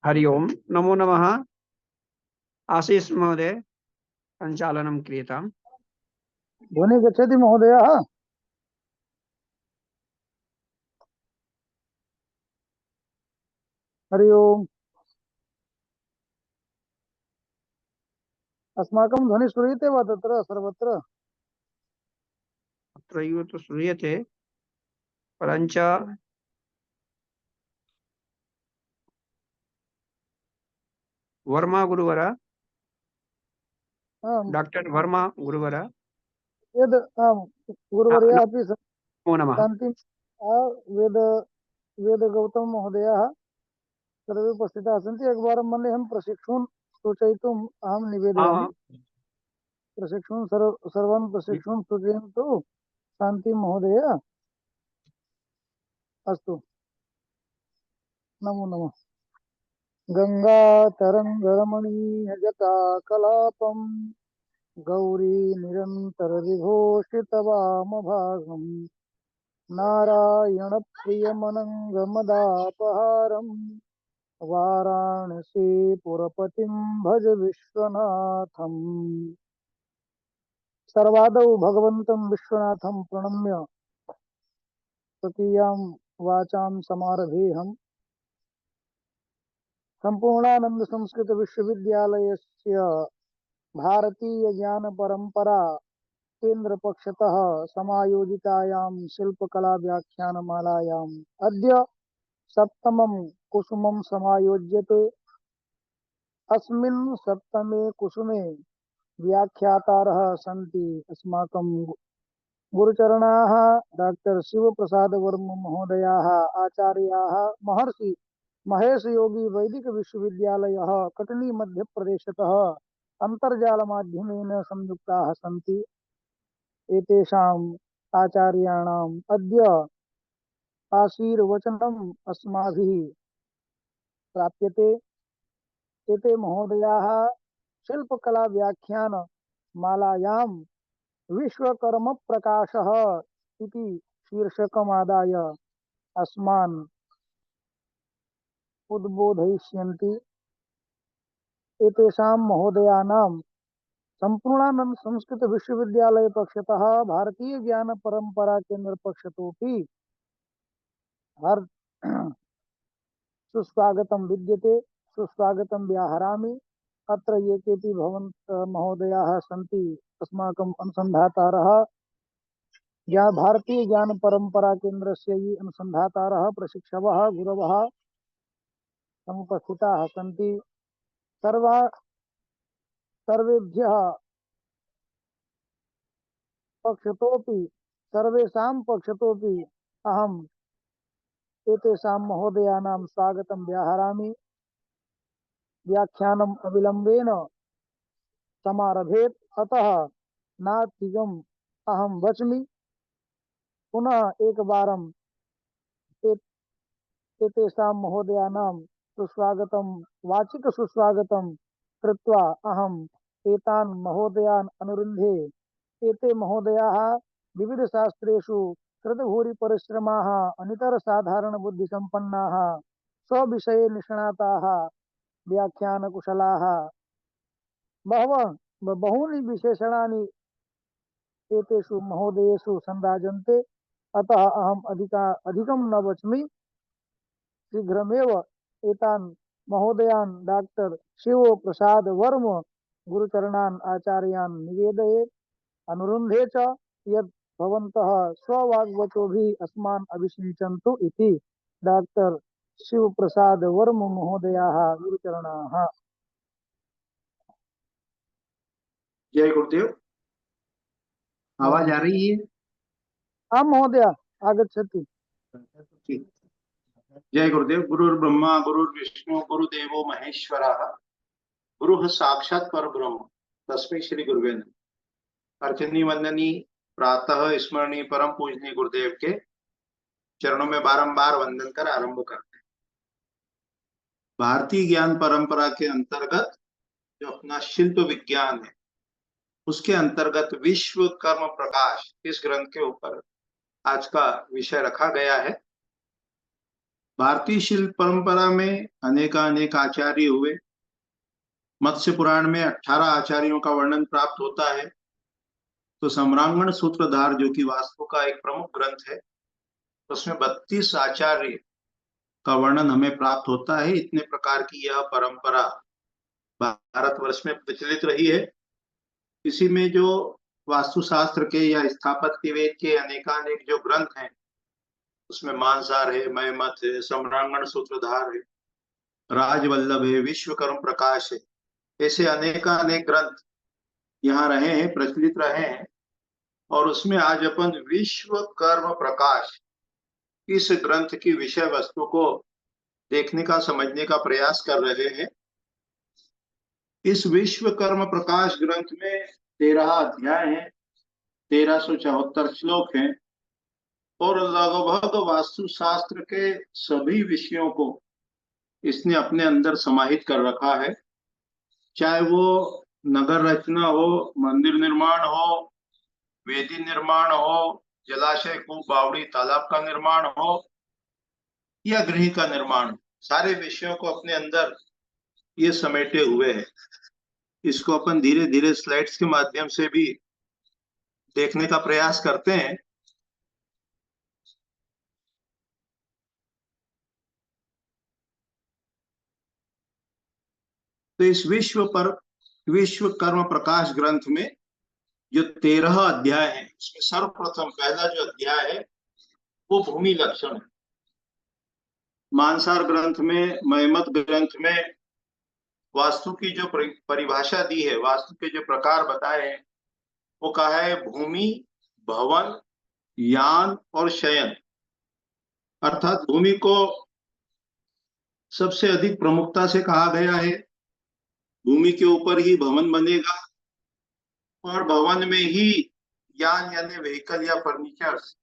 हरि ओम। नमो नमः। आशीष महोदय संचालनं क्रियताम्। ध्वनि गच्छति महोदयः? हरि ओम्। अस्माकं ध्वनि श्रूयते वा तत्र सर्वत्र? अत्रैव तु श्रूयते, परञ्च वर्मा गुरुवर, आम्, डॉक्टर वर्मा गुरुवर, यद् आम् गुरुवर्यः अपि नमो नमः। शान्तिं वेद वेदगौतम महोदयाः सर्वे उपस्थिताः सन्ति। एकवारं मन्येऽहं प्रशिक्षून् सूचयितुम् अहं निवेदयामि। सर्वान् प्रशिक्षून् सूचयन्तु। शान्ति महोदय, अस्तु, नमो नमः। गङ्गातरङ्गरमणीयजटाकलापम् गौरी निरन्तरविभूषितवामभागम् नारायणप्रियमनङ्गमदापहारम् वाराणसीपुरपतिं भज विश्वनाथम्। सर्वादौ भगवन्तं विश्वनाथं प्रणम्य तृतीयां वाचां समारभेऽहम्। सम्पूर्णानन्द संस्कृत विश्वविद्यालयस्य भारतीय ज्ञान परंपरा केंद्र पक्षतः समायोजितायां शिल्पकला व्याख्यानमालायाम् अद्य सप्तमं कुसुमं समायोज्यते। अस्मिन् सप्तमे कुसुमे व्याख्यातारः सन्ति अस्माकं गुरुचरणाः डॉक्टर शिवप्रसाद वर्मा महोदयाः, आचार्याः, महर्षि महेश योगी वैदिक विश्वविद्यालयः कटनी मध्य प्रदेशतः अन्तर्जालमाध्यमेन संयुक्ताः सन्ति। एतेषाम् आचार्याणाम् अद्य आशीर्वचनम् अस्माभिः प्राप्यते। एते महोदयाः शिल्पकला व्याख्यान मालायां विश्वकर्म प्रकाशः इति शीर्षकमादाय अस्मान् उद्बोधयिष्यन्ति। एतेषां महोदयानां सम्पूर्णानंद संस्कृत विश्वविद्यालय पक्षतः भारतीय ज्ञान परंपरा केंद्र पक्षतोपि हर सुस्वागतं विद्यते, सुस्वागतं व्याहरामि। अत्र ये केपि भवन्तः महोदयाः सन्ति अस्माकम् अनुसन्धातारः, या भारतीय ज्ञान परंपरा केन्द्रस्य ये अनुसन्धातारः, प्रशिक्षवः, गुरवः समुपस्थिताः सन्ति। सर्वेभ्यः पक्षतोपि सर्वेषां पक्षतोपि अहम् एतेषां महोदयानां स्वागतं व्याहरामि। व्याख्यानम् अविलम्बेन समारभेत्, अतः नातिगम् अहं वच्मि। पुनः एकवारम् एतेषां महोदयानां सुस्वागतं, वाचिक सुस्वागतं कृत्वा अहम् एतान् महोदयान् अनुरुन्धे। एते महोदयाः विविध शास्त्रेषु कृतभूरि परिश्रमाः, अनितर साधारण बुद्धि संपन्नाः, स्वविषये निष्णाताः, व्याख्यान कुशलाः। बहूनि विशेषणानि एतेषु महोदयेषु संराजन्ते। अतः अहम् अधिकं न वच्मि। शीघ्रमेव एतान् महोदयान् डॉक्टर शिव प्रसाद वर्म गुरुचरणान् आचार्यान् निवेदये, अनुरुन्धे च यत् भवन्तः स्ववाग्वचोभिः अस्मान् अभिषिञ्चन्तु इति। डॉक्टर शिव प्रसाद वर्म महोदयाः गुरुचरणाः। जय गुरुदेव। आवाज आ रही है? हाँ महोदय, आगच्छति। जय गुरुदेव। गुरुर्ब्रह्मा गुरुर्विष्णु गुरुदेवो महेश्वरः, गुरुः साक्षात् परब्रह्म तस्मै श्री गुरुवे नमः। अर्चनीय वंदनीय प्रातः स्मरणीय परम पूजनीय गुरुदेव के चरणों में बारंबार वंदन कर आरंभ करते हैं। भारतीय ज्ञान परंपरा के अंतर्गत जो अपना शिल्प विज्ञान है, उसके अंतर्गत विश्व कर्म प्रकाश इस ग्रंथ के ऊपर आज का विषय रखा गया है। भारतीय शिल्प परंपरा में अनेकानेक आचार्य हुए। मत्स्य पुराण में 18 आचार्यों का वर्णन प्राप्त होता है। तो सम्रांगण सूत्रधार, जो कि वास्तु का एक प्रमुख ग्रंथ है, उसमें 32 आचार्य का वर्णन हमें प्राप्त होता है। इतने प्रकार की यह परंपरा भारतवर्ष में प्रचलित रही है। इसी में जो वास्तुशास्त्र के या स्थापत्य वेद के अनेकानेक जो ग्रंथ हैं, उसमें मानसार है, मयमत है, सम्रांगण सूत्रधार है, राजवल्लभ है, विश्वकर्म प्रकाश है, ऐसे अनेकानेक ग्रंथ यहाँ रहे हैं, प्रचलित रहे हैं। और उसमें आज अपन विश्वकर्म प्रकाश इस ग्रंथ की विषय वस्तु को देखने का, समझने का प्रयास कर रहे हैं। इस विश्वकर्म प्रकाश ग्रंथ में 13 अध्याय हैं, 1374 श्लोक हैं और लगभग वास्तुशास्त्र के सभी विषयों को इसने अपने अंदर समाहित कर रखा है। चाहे वो नगर रचना हो, मंदिर निर्माण हो, वेदी निर्माण हो, जलाशय, कूप, बावड़ी, तालाब का निर्माण हो या गृह का निर्माण, सारे विषयों को अपने अंदर ये समेटे हुए है। इसको अपन धीरे धीरे स्लाइड्स के माध्यम से भी देखने का प्रयास करते हैं। तो इस विश्वकर्म प्रकाश ग्रंथ में जो 13 अध्याय है, उसमें सर्वप्रथम पहला जो अध्याय है वो भूमि लक्षण है। मानसार ग्रंथ में, मयमत ग्रंथ में वास्तु की जो परिभाषा दी है, वास्तु के जो प्रकार बताए हैं, वो कहा है भूमि, भवन, यान और शयन। अर्थात भूमि को सबसे अधिक प्रमुखता से कहा गया है। भूमि के ऊपर ही भवन बनेगा और भवन में ही यान यानी व्हीकल या फर्नीचर्स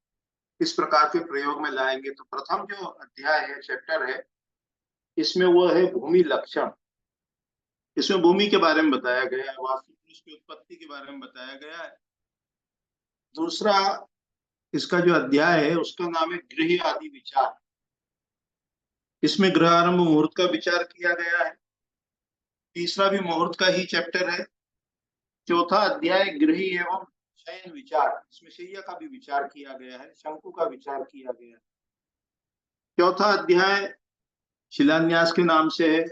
इस प्रकार के प्रयोग में लाएंगे। तो प्रथम जो अध्याय है, चैप्टर है, इसमें वो है भूमि लक्षण। इसमें भूमि के बारे में बताया गया है, वास्तु पुरुष की उत्पत्ति के बारे में बताया गया है। दूसरा इसका जो अध्याय है उसका नाम है गृह आदि विचार। इसमें गृह आरंभ मुहूर्त का विचार किया गया है। तीसरा भी मुहूर्त का ही चैप्टर है। चौथा अध्याय गृह एवं शयन विचार, इसमें शैया का भी विचार किया गया है, शंकु का विचार किया गया है। चौथा अध्याय शिलान्यास के नाम से है,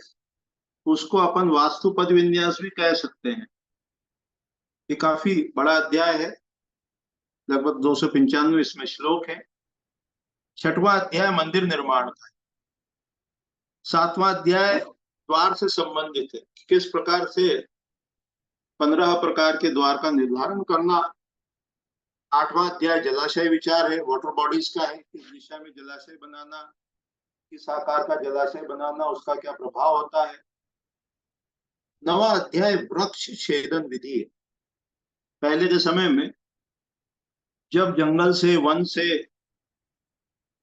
उसको अपन वास्तु पद विन्यास भी कह सकते हैं। ये काफी बड़ा अध्याय है, लगभग 295 इसमें श्लोक है। छठवां अध्याय मंदिर निर्माण का है। सातवां अध्याय द्वार से संबंधित है, किस प्रकार से 15 प्रकार के द्वार का निर्धारण करना। आठवां अध्याय जलाशय विचार है, वाटर बॉडीज का है, किस दिशा में जलाशय बनाना, किस आकार का जलाशय बनाना, उसका क्या प्रभाव होता है। नवा अध्याय वृक्ष छेदन विधि है। पहले के समय में जब जंगल से, वन से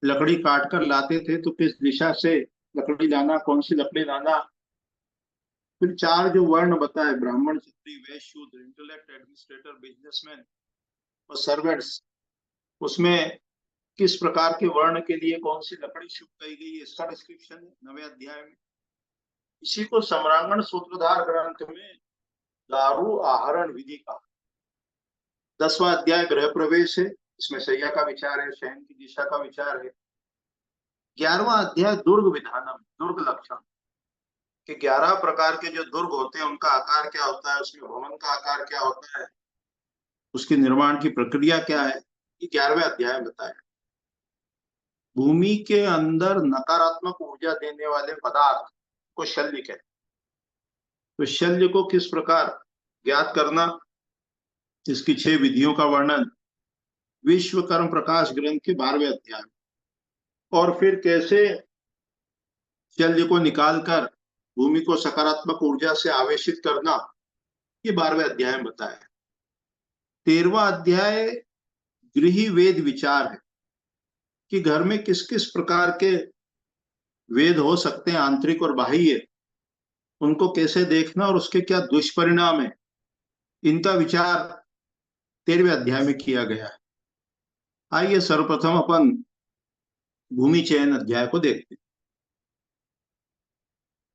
लकड़ी काट कर लाते थे तो किस दिशा से लकड़ी लाना, कौन सी लकड़ी लाना। फिर 4 जो वर्ण बताए, ब्राह्मण, क्षत्रिय, वैश्य, शूद्र, इंटेलेक्ट, एडमिनिस्ट्रेटर, बिजनेसमैन और सर्वेंट्स, उसमें किस प्रकार के वर्ण के लिए कौन सी लकड़ी शुभ कही गई है, इसका डिस्क्रिप्शन है 9वें अध्याय में। इसी को सम्रांगण सूत्रधार ग्रंथ में दारु आहरण विधि का। 10वां अध्याय गृह प्रवेश है, इसमें शैया का विचार है, शयन की दिशा का विचार है। 11वां अध्याय दुर्ग विधानम, दुर्ग लक्षण कि 11 प्रकार के जो दुर्ग होते हैं उनका आकार क्या होता है, उसमें भवन का आकार क्या होता है, उसके निर्माण की प्रक्रिया क्या है, ये 11वें अध्याय में बताया। भूमि के अंदर नकारात्मक ऊर्जा देने वाले पदार्थ को शल्य कहते हैं। तो शल्य को किस प्रकार ज्ञात करना, इसकी 6 विधियों का वर्णन विश्वकर्म प्रकाश ग्रंथ के 12वें अध्याय। और फिर कैसे शल्य को निकालकर भूमि को सकारात्मक ऊर्जा से आवेशित करना, ये 12वें अध्याय में बताया है। 13वां अध्याय गृह वेद विचार है कि घर में किस किस प्रकार के वेद हो सकते हैं, आंतरिक और बाह्य, उनको कैसे देखना और उसके क्या दुष्परिणाम है, इनका विचार 13वें अध्याय में किया गया है। आइए सर्वप्रथम अपन भूमि चयन अध्याय को देखते हैं।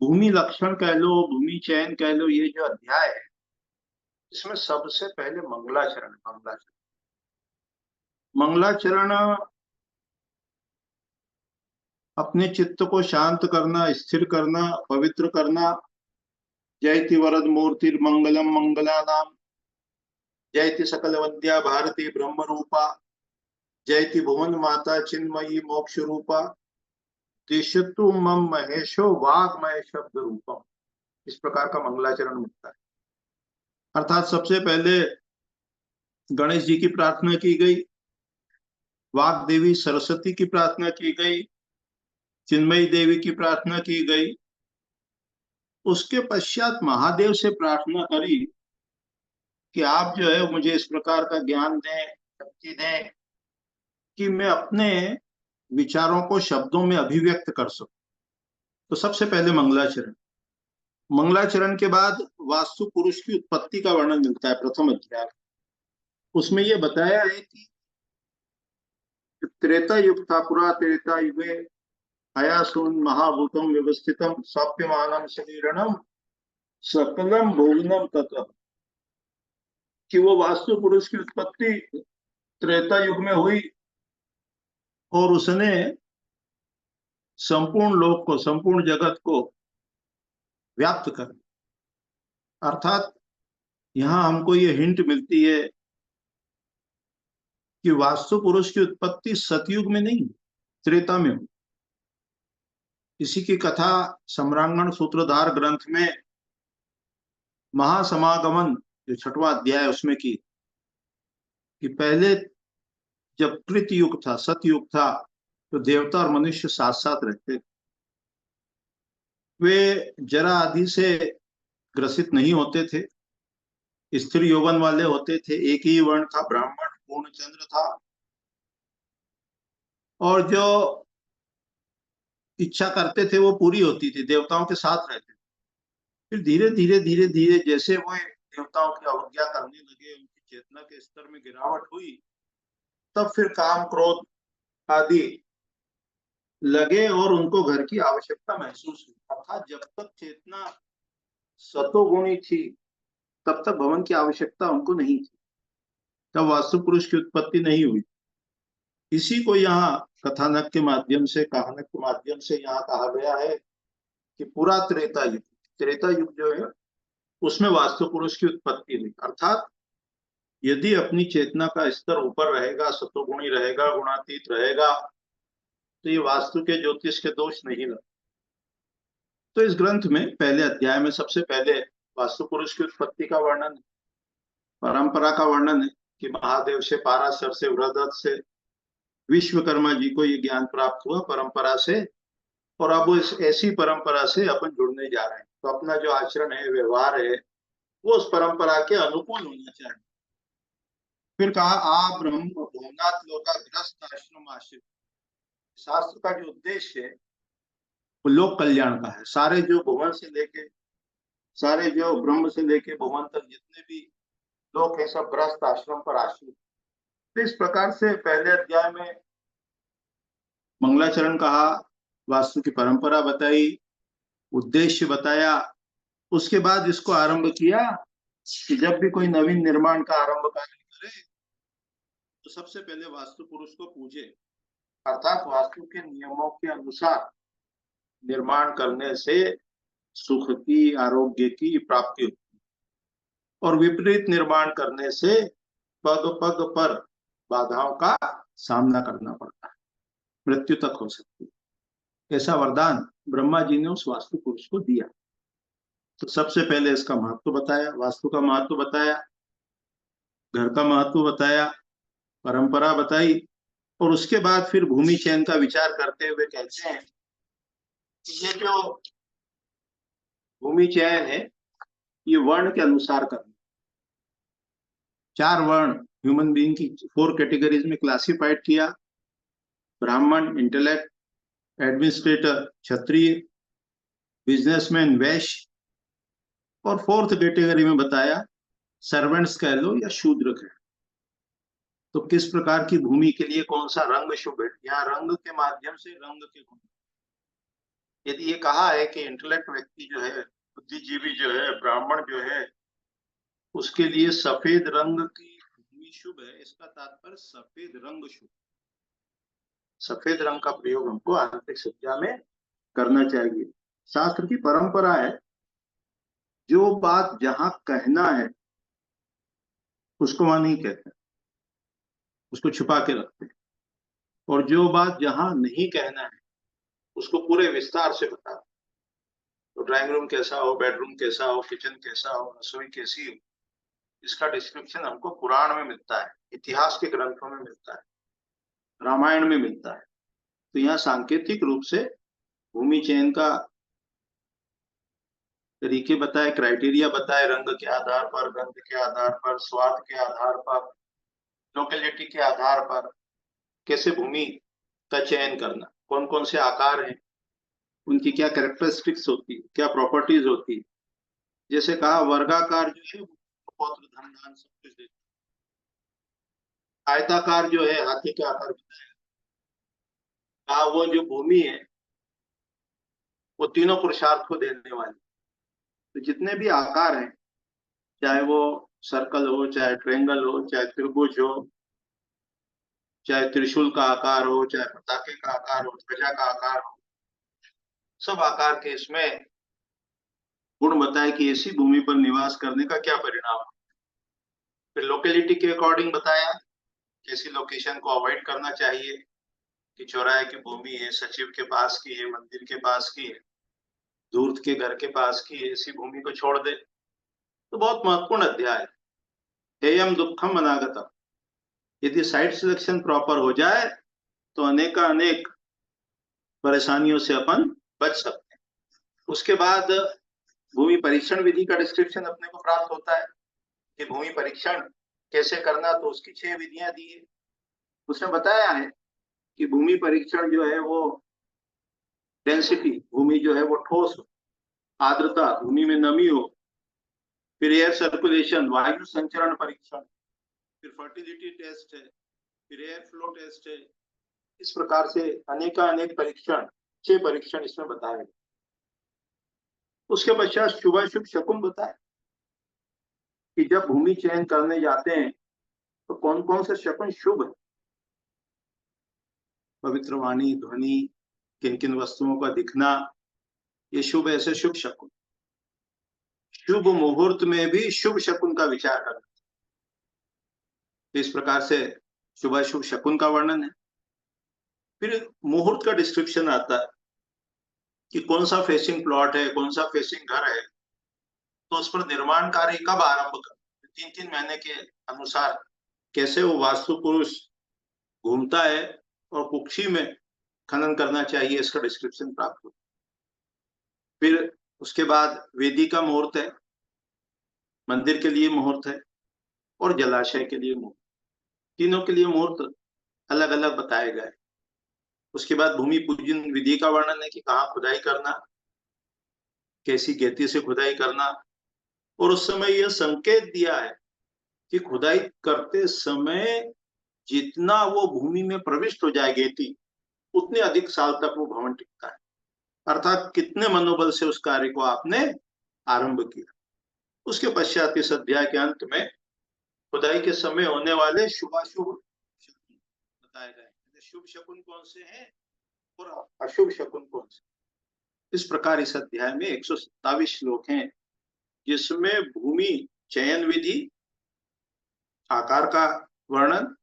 भूमि लक्षण कह लो, भूमि चयन कह लो, ये जो अध्याय है इसमें सबसे पहले मंगलाचरण मंगलाचरण अपने चित्त को शांत करना, स्थिर करना, पवित्र करना। जयति वरद मूर्ति मंगलम मंगलानाम, जयति सकल वद्या भारती ब्रह्म रूपा, जयति भुवन माता चिन्मयी मोक्ष रूपा, दिशतु मम महेशो वाग्मय शब्द रूपम। इस प्रकार का मंगलाचरण मिलता है। अर्थात सबसे पहले गणेश जी की प्रार्थना की गई, वाग देवी सरस्वती की प्रार्थना की गई, चिन्मयी देवी की प्रार्थना की गई। उसके पश्चात महादेव से प्रार्थना करी कि आप जो है मुझे इस प्रकार का ज्ञान दें, शक्ति दें कि मैं अपने विचारों को शब्दों में अभिव्यक्त कर सकूं। तो सबसे पहले मंगलाचरण। मंगलाचरण के बाद वास्तु पुरुष की उत्पत्ति का वर्णन मिलता है प्रथम अध्याय। उसमें यह बताया है कि त्रेता युग था, पुरा त्रेता युगे हयासून महाभूतम व्यवस्थितम सौप्यमानम शरीरणम सकलम भोगनम तथा, कि वो वास्तु पुरुष की उत्पत्ति त्रेता युग में हुई और उसने संपूर्ण लोक को, संपूर्ण जगत को व्याप्त कर। अर्थात यहां हमको ये हिंट मिलती है कि वास्तु पुरुष की उत्पत्ति सतयुग में नहीं, त्रेता में हुई। इसी की कथा सम्रांगण सूत्रधार ग्रंथ में महासमागमन जो 6वां अध्याय उसमें की, कि पहले जब कृत युग था, सतयुग था, तो देवता और मनुष्य साथ साथ रहते थे। वे जरा आदि से ग्रसित नहीं होते थे, स्त्री यौवन वाले होते थे, एक ही वर्ण था, ब्राह्मण पूर्ण चंद्र था, और जो इच्छा करते थे वो पूरी होती थी, देवताओं के साथ रहते थे। फिर धीरे धीरे धीरे धीरे जैसे वो देवताओं की अवज्ञा करने लगे, उनकी चेतना के स्तर में गिरावट हुई, तब फिर काम क्रोध आदि लगे और उनको घर की आवश्यकता महसूस हुई। अर्थात जब तक चेतना सतोगुणी थी तब तक भवन की आवश्यकता उनको नहीं थी, तब वास्तु पुरुष की उत्पत्ति नहीं हुई। इसी को यहाँ कथानक के माध्यम से, कहानक के माध्यम से यहाँ कहा गया है कि पूरा त्रेता युग, त्रेता युग जो है उसमें वास्तु पुरुष की उत्पत्ति हुई। अर्थात यदि अपनी चेतना का स्तर ऊपर रहेगा, सतोगुणी रहेगा, गुणातीत रहेगा, तो ये वास्तु के ज्योतिष के दोष नहीं लगते। तो इस ग्रंथ में पहले अध्याय में सबसे पहले वास्तु पुरुष की उत्पत्ति का वर्णन, परंपरा का वर्णन है कि महादेव से, पाराशर से, वृहदत्त से विश्वकर्मा जी को ये ज्ञान प्राप्त हुआ परंपरा से, और अब इस ऐसी परंपरा से अपन जुड़ने जा रहे हैं। तो अपना जो आचरण है, व्यवहार है, वो उस परंपरा के अनुकूल होना चाहिए। फिर कहा आ ब्रह्म भुवनात् लोका गृहस्थ आश्रम आश्रित। शास्त्र का जो उद्देश्य है वो लोक कल्याण का है। सारे जो भुवन से लेके, सारे जो ब्रह्म से लेके भुवन तक जितने भी लोग हैं सब गृहस्थ आश्रम पर आश्रित। तो इस प्रकार से पहले अध्याय में मंगलाचरण कहा, वास्तु की परंपरा बताई, उद्देश्य बताया। उसके बाद इसको आरंभ किया कि जब भी कोई नवीन निर्माण का आरंभ कार्य करे तो सबसे पहले वास्तु पुरुष को पूजे। अर्थात वास्तु के नियमों के अनुसार निर्माण करने से सुख की, आरोग्य की प्राप्ति होती है, और विपरीत निर्माण करने से पग पग पर बाधाओं का सामना करना पड़ता है, मृत्यु तक हो सकती है। ऐसा वरदान ब्रह्मा जी ने उस वास्तु पुरुष को दिया। तो सबसे पहले इसका महत्व बताया, वास्तु का महत्व बताया, घर का महत्व बताया, परंपरा बताई, और उसके बाद फिर भूमि चयन का विचार करते हुए कहते हैं कि ये जो भूमि चयन है ये वर्ण के अनुसार करना। 4 वर्ण ह्यूमन बीइंग की 4 कैटेगरीज में क्लासिफाइड किया। ब्राह्मण, इंटेलेक्ट, एडमिनिस्ट्रेटर क्षत्रिय, बिजनेसमैन वैश्य, और 4th कैटेगरी में बताया सर्वेंट्स कह लो या शूद्र कह लो। तो किस प्रकार की भूमि के लिए कौन सा रंग शुभ है, यहाँ रंग के माध्यम से रंग के गुण। यदि ये कहा है कि इंटेलेक्ट व्यक्ति जो है, बुद्धिजीवी जो है, ब्राह्मण जो है, उसके लिए सफेद रंग की भूमि शुभ है, इसका तात्पर्य सफेद रंग शुभ। सफेद रंग का प्रयोग हमको आंतरिक सज्जा में करना चाहिए। शास्त्र की परंपरा है, जो बात जहां कहना है उसको वहां नहीं कहते, उसको छुपा के रखते हैं, और जो बात जहां नहीं कहना है उसको पूरे विस्तार से बताते। तो ड्राइंग रूम कैसा हो, बेडरूम कैसा हो, किचन कैसा हो, रसोई कैसी हो, इसका डिस्क्रिप्शन हमको पुराण में मिलता है, इतिहास के ग्रंथों में मिलता है, रामायण में मिलता है। तो यहाँ सांकेतिक रूप से भूमि चयन का तरीके बताए, क्राइटेरिया बताए, रंग के आधार पर, गंध के आधार पर, स्वाद के आधार पर, लोकेलिटी के आधार पर कैसे भूमि का चयन करना, कौन कौन से आकार हैं, उनकी क्या कैरेक्टरिस्टिक्स होती है, क्या प्रॉपर्टीज होती है। जैसे कहा वर्गाकार जो है पौत्र धन धान सब कुछ देता है, आयताकार जो है हाथी के आकार बताया, कहा वो जो भूमि है वो तीनों पुरुषार्थ को देने वाली। तो जितने भी आकार हैं, चाहे वो सर्कल हो, चाहे ट्रायंगल हो, चाहे त्रिभुज हो, चाहे त्रिशूल का आकार हो, चाहे पताके का आकार हो, ध्वजा का आकार हो, सब आकार के इसमें गुण बताए कि ऐसी भूमि पर निवास करने का क्या परिणाम है। फिर लोकेलिटी के अकॉर्डिंग बताया कैसी लोकेशन को अवॉइड करना चाहिए, कि चौराहे की भूमि है, सचिव के पास की है, मंदिर के पास की है, धूर्त के घर के पास की है, ऐसी भूमि को छोड़ दे। तो बहुत महत्वपूर्ण अध्याय है। हेयम दुखम अनागतम। यदि साइट सिलेक्शन प्रॉपर हो जाए तो अनेक परेशानियों से अपन बच सकते हैं। उसके बाद भूमि परीक्षण विधि का डिस्क्रिप्शन अपने को प्राप्त होता है कि भूमि परीक्षण कैसे करना। तो उसकी 6 विधियां दी है। उसने बताया है कि भूमि परीक्षण जो है वो डेंसिटी, भूमि जो है वो ठोस हो, आर्द्रता, भूमि में नमी हो, फिर एयर सर्कुलेशन, वायु संचरण परीक्षण, फिर फर्टिलिटी टेस्ट है, फिर एयर फ्लो टेस्ट है। इस प्रकार से अनेक परीक्षण, 6 परीक्षण इसमें बताए गए। उसके पश्चात शुभाशुभ शकुन बताए कि जब भूमि चयन करने जाते हैं तो कौन कौन से शकुन शुभ है। पवित्र वाणी, ध्वनि, किन किन वस्तुओं का दिखना, ये शुभ ऐसे शुभ शकुन। शुभ मुहूर्त में भी शुभ शकुन का विचार करना। तो इस प्रकार से शुभाशुभ शकुन का वर्णन है। फिर मुहूर्त का डिस्क्रिप्शन आता है कि कौन सा फेसिंग प्लॉट है, कौन सा फेसिंग घर है, तो उस पर निर्माण कार्य कब आरंभ कर, 3-3 महीने के अनुसार कैसे वो वास्तु पुरुष घूमता है और कुक्षी में खनन करना चाहिए, इसका डिस्क्रिप्शन प्राप्त हो। फिर उसके बाद वेदी का मुहूर्त है, मंदिर के लिए मुहूर्त है, और जलाशय के लिए मुहूर्त। तीनों के लिए मुहूर्त अलग अलग बताए गए। उसके बाद भूमि पूजन विधि का वर्णन है कि कहाँ खुदाई करना, कैसी गति से खुदाई करना, और उस समय यह संकेत दिया है कि खुदाई करते समय जितना वो भूमि में प्रविष्ट हो जाए गेती, उतने अधिक साल तक वो भवन टिकता है। अर्थात कितने मनोबल से उस कार्य को आपने आरंभ किया। उसके पश्चात इस अध्याय के अंत में खुदाई के समय होने वाले शुभाशुभ शकुन बताए गए। शुभ शकुन कौन से हैं और अशुभ शकुन कौन से। इस प्रकार इस अध्याय में 127 श्लोक हैं, जिसमें भूमि चयन विधि, आकार का वर्णन,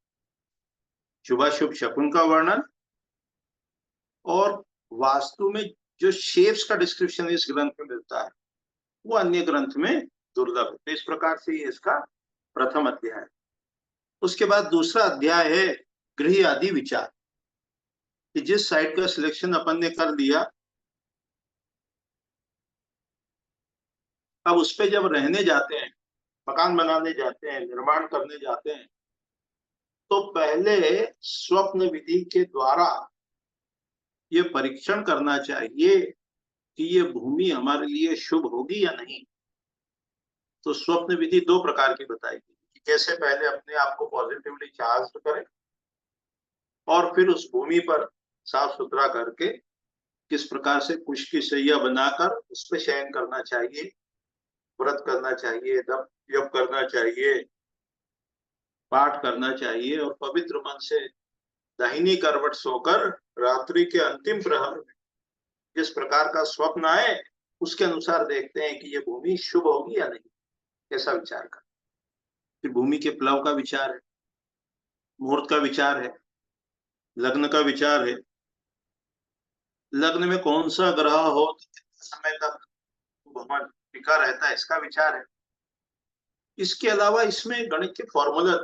शुभाशुभ शकुन का वर्णन, और वास्तु में जो शेप्स का डिस्क्रिप्शन इस ग्रंथ में मिलता है वो अन्य ग्रंथ में दुर्लभ है। तो इस प्रकार से ये इसका प्रथम अध्याय है। उसके बाद दूसरा अध्याय है गृह आदि विचार, कि जिस साइट का सिलेक्शन अपन ने कर लिया, अब उस पे जब रहने जाते हैं, मकान बनाने जाते हैं, निर्माण करने जाते हैं, तो पहले स्वप्न विधि के द्वारा ये परीक्षण करना चाहिए कि ये भूमि हमारे लिए शुभ होगी या नहीं। तो स्वप्न विधि 2 प्रकार की बताई गई कि कैसे पहले अपने आप को पॉजिटिवली चार्ज करें और फिर उस भूमि पर साफ सुथरा करके किस प्रकार से कुश की शैया बनाकर उस पर शयन करना चाहिए, व्रत करना चाहिए, जप जप करना चाहिए, पाठ करना चाहिए और पवित्र मन से दाहिनी करवट सोकर रात्रि के अंतिम प्रहर में जिस प्रकार का स्वप्न आए उसके अनुसार देखते हैं कि ये भूमि शुभ होगी या नहीं, कैसा विचार कर। फिर भूमि के प्लव का विचार है, मुहूर्त का विचार है, लग्न का विचार है, लग्न में कौन सा ग्रह हो तो कितने समय तक भवन टिका रहता है, इसका विचार है। इसके अलावा इसमें गणित के फॉर्मूला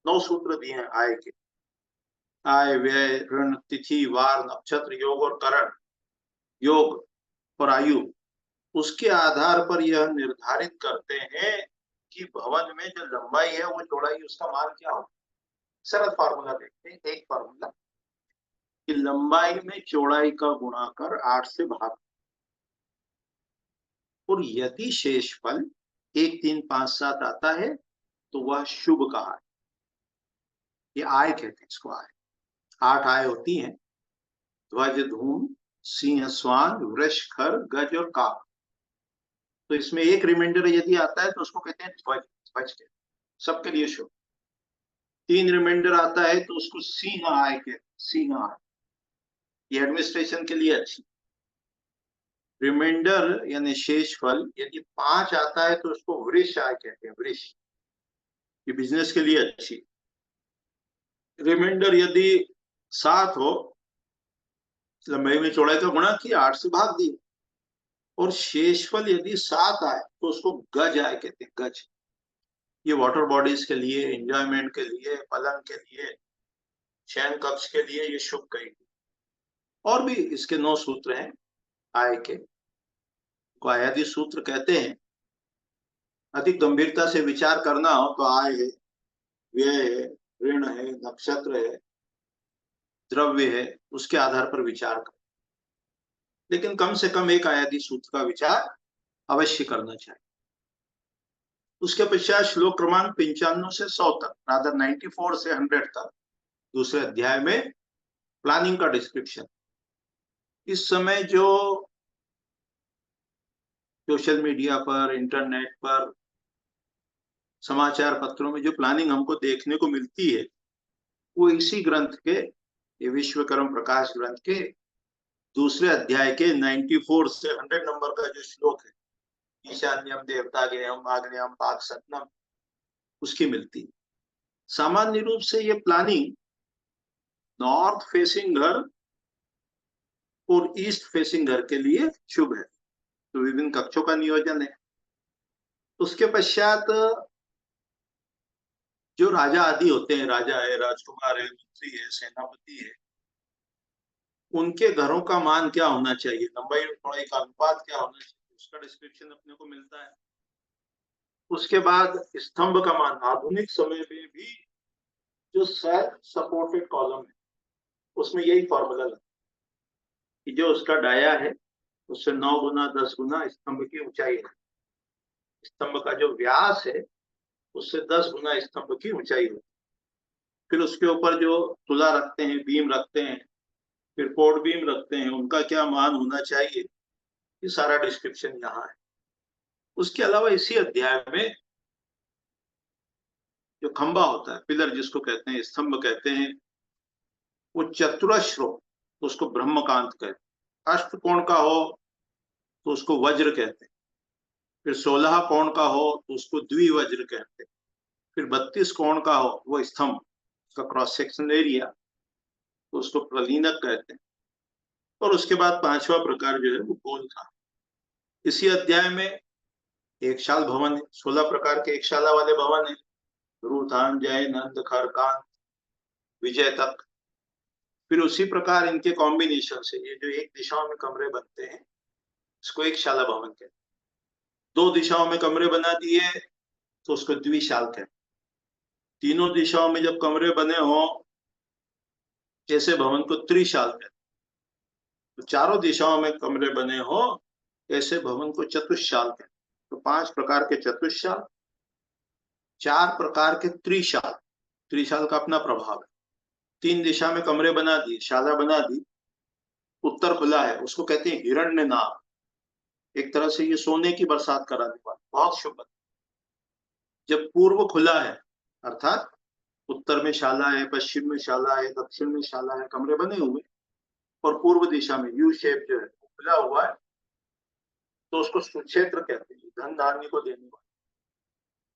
9 सूत्र दिए हैं आय के, आय व्यय ऋण तिथि वार नक्षत्र योग और करण, योग और आयु, उसके आधार पर यह निर्धारित करते हैं कि भवन में जो लंबाई है वो चौड़ाई उसका मान क्या हो। सरल फार्मूला देखते हैं, एक फार्मूला कि लंबाई में चौड़ाई का गुणा कर 8 से भाग, और यदि शेषफल 1 3 5 7 आता है तो वह शुभ कहा है। ये आय कहते हैं इसको, आय 8 आय होती हैं, ध्वज धूम सिंह स्वान वृष खर गज और काक। तो इसमें एक रिमाइंडर यदि आता है तो उसको कहते हैं ध्वज, ध्वज के सबके लिए शुभ। 3 रिमाइंडर आता है तो उसको सिंह आय कहते हैं, सिंह आय, ये एडमिनिस्ट्रेशन के लिए अच्छी। रिमाइंडर यानी शेषफल यदि 5 आता है तो उसको वृष आय कहते हैं, वृष, ये बिजनेस के लिए अच्छी। रिमाइंडर यदि 7 हो, लंबाई में चौड़ाई का गुणा किया 8 से भाग दिया, और शेषफल यदि 7 आए तो उसको गज आय कहते हैं, गज। ये वाटर बॉडीज के लिए, एंजॉयमेंट के लिए, पलंग के लिए, शयन कक्ष के लिए ये शुभ कहेगी। और भी इसके 9 सूत्र हैं आय के, को आयादी सूत्र कहते हैं। अधिक गंभीरता से विचार करना हो तो आय है, व्यय है, ऋण है, नक्षत्र है, द्रव्य है, उसके आधार पर विचार कर, लेकिन कम से कम एक आयादी सूत्र का विचार अवश्य करना चाहिए। उसके पश्चात श्लोक क्रमांक 95 से 100 तक, रादर 94 से 100 तक दूसरे अध्याय में प्लानिंग का डिस्क्रिप्शन। इस समय जो सोशल मीडिया पर, इंटरनेट पर, समाचार पत्रों में जो प्लानिंग हमको देखने को मिलती है वो इसी ग्रंथ के, ये विश्वकर्म प्रकाश ग्रंथ के दूसरे अध्याय के 94 से 100 नंबर का जो श्लोक है, ईशान्यम देवता गेयम आग्नेयम पाक सत्नम, उसकी मिलती है। सामान्य रूप से ये प्लानिंग नॉर्थ फेसिंग घर और ईस्ट फेसिंग घर के लिए शुभ है, तो विभिन्न कक्षों का नियोजन है। उसके पश्चात जो राजा आदि होते हैं, राजा है, राजकुमार है, मंत्री है, सेनापति है, उनके घरों का मान क्या होना चाहिए, लंबाई और चौड़ाई का अनुपात क्या होना चाहिए, उसका डिस्क्रिप्शन अपने को मिलता है। उसके बाद स्तंभ का मान, आधुनिक समय में भी जो सेल्फ सपोर्टेड कॉलम है उसमें यही फॉर्मूला लगता है कि जो उसका डाया है उससे 9 गुना 10 गुना स्तंभ की ऊंचाई है, स्तंभ का जो व्यास है उससे 10 गुना स्तंभ की ऊंचाई होती है। फिर उसके ऊपर जो तुला रखते हैं, बीम रखते हैं, फिर पोर्ट बीम रखते हैं, उनका क्या मान होना चाहिए, ये सारा डिस्क्रिप्शन यहाँ है। उसके अलावा इसी अध्याय में जो खंबा होता है, पिलर जिसको कहते हैं, स्तंभ कहते हैं, वो चतुरश्र हो तो उसको ब्रह्मकांत कहते हैं, अष्टकोण का हो तो उसको वज्र कहते हैं, फिर 16 कोण का हो तो उसको द्विवज्र कहते हैं, फिर 32 कोण का हो वो स्तंभ, उसका क्रॉस सेक्शन एरिया, तो उसको प्रलीनक कहते हैं। और उसके बाद 5वां प्रकार जो है वो गोल का। इसी अध्याय में एक शाल भवन है, 16 प्रकार के एक शाला वाले भवन है, रूथान जय नंद खर कांत विजय तक। फिर उसी प्रकार इनके कॉम्बिनेशन से ये जो एक दिशाओं में कमरे बनते हैं इसको एक शाला भवन कहते हैं, 2 दिशाओं में कमरे बना दिए तो उसको द्विशाल कहते हैं, तीनों दिशाओं में जब कमरे बने हो ऐसे भवन को त्रिशाल कहते हैं, तो चारों दिशाओं में कमरे बने हो ऐसे भवन को चतुशाल कहते हैं। तो 5 प्रकार के चतुशाल, 4 प्रकार के त्रिशाल, त्रिशाल का अपना प्रभाव है। 3 दिशा में कमरे बना दिए, शाला बना दी, उत्तर उत्तर खुला है उसको कहते हैं हिरण्यनाभ। एक तरह से ये सोने की बरसात कराने वाला, बहुत शुभ। जब पूर्व खुला है अर्थात उत्तर में शाला है, पश्चिम में शाला है, दक्षिण में शाला है, कमरे बने हुए, और पूर्व दिशा में यू शेप जो है खुला हुआ है, तो उसको सुक्षेत्र कहते हैं, धन धान्य को देने वाला।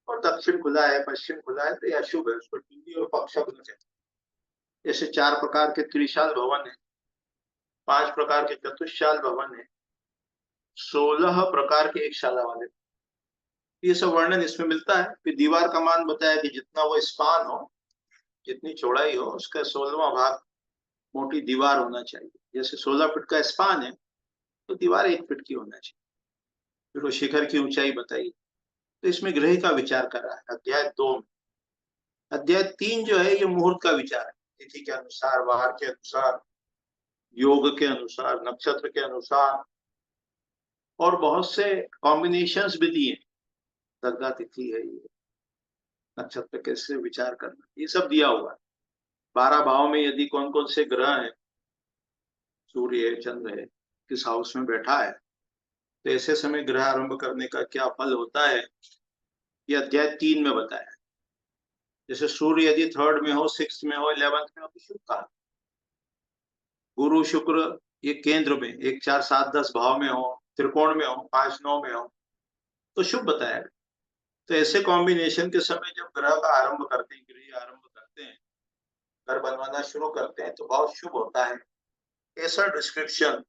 और दक्षिण खुला है, पश्चिम खुला है, तो यह अशुभ है, उसको टुंडी और पक्षग्न कहते हैं। जैसे 4 प्रकार के त्रिशाल भवन है, 5 प्रकार के चतुशाल भवन है, 16 प्रकार के एक शाला वाले, ये सब वर्णन इसमें मिलता है। फिर दीवार का मान बताया कि जितना वो स्पान हो, जितनी चौड़ाई हो, उसका 16वां भाग मोटी दीवार होना चाहिए। जैसे 16 फीट का स्पान है तो दीवार 1 फीट की होना चाहिए। फिर वो शिखर की ऊंचाई बताई। तो इसमें ग्रह का विचार कर रहा है अध्याय 2 में। अध्याय 3 जो है ये मुहूर्त का विचार है, तिथि के अनुसार, वार के अनुसार, योग के अनुसार, नक्षत्र के अनुसार, और बहुत से कॉम्बिनेशंस भी दिए। दरगाह तिथि है, ये नक्षत्र कैसे विचार करना, ये सब दिया हुआ है। 12 भाव में यदि कौन कौन से ग्रह हैं, सूर्य है, चंद्र है, किस हाउस में बैठा है, तो ऐसे समय ग्रह आरंभ करने का क्या फल होता है, ये अध्याय 3 में बताया। जैसे सूर्य यदि 3rd में हो, 6th में हो, 11th में हो तो शुभ कहा। गुरु शुक्र ये केंद्र में 1, 4, 7, 10 भाव में हो, त्रिकोण में हो, 5, 9 में हो तो शुभ बताया। तो ऐसे कॉम्बिनेशन के समय जब ग्रह का आरंभ करते हैं, गृह आरंभ करते हैं, घर बनवाना शुरू करते हैं, तो बहुत शुभ होता है। ऐसा डिस्क्रिप्शन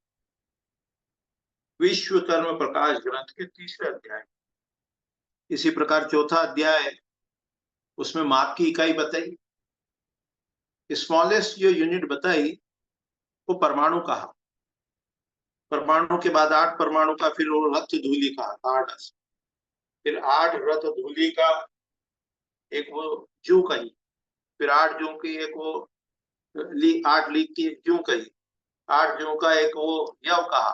विश्वकर्म प्रकाश ग्रंथ के 3रे अध्याय। इसी प्रकार 4था अध्याय, उसमें माप की इकाई बताई, स्मॉलेस्ट जो यूनिट बताई वो परमाणु कहा। परमाणु के बाद 8 परमाणु का फिर वो रथ धूलि कहा, 8, फिर 8 रथ धूलि का एक वो जू कही, फिर 8 जू की एक वो 8 लीक की एक जू कही, 8 जू का एक वो यव कहा,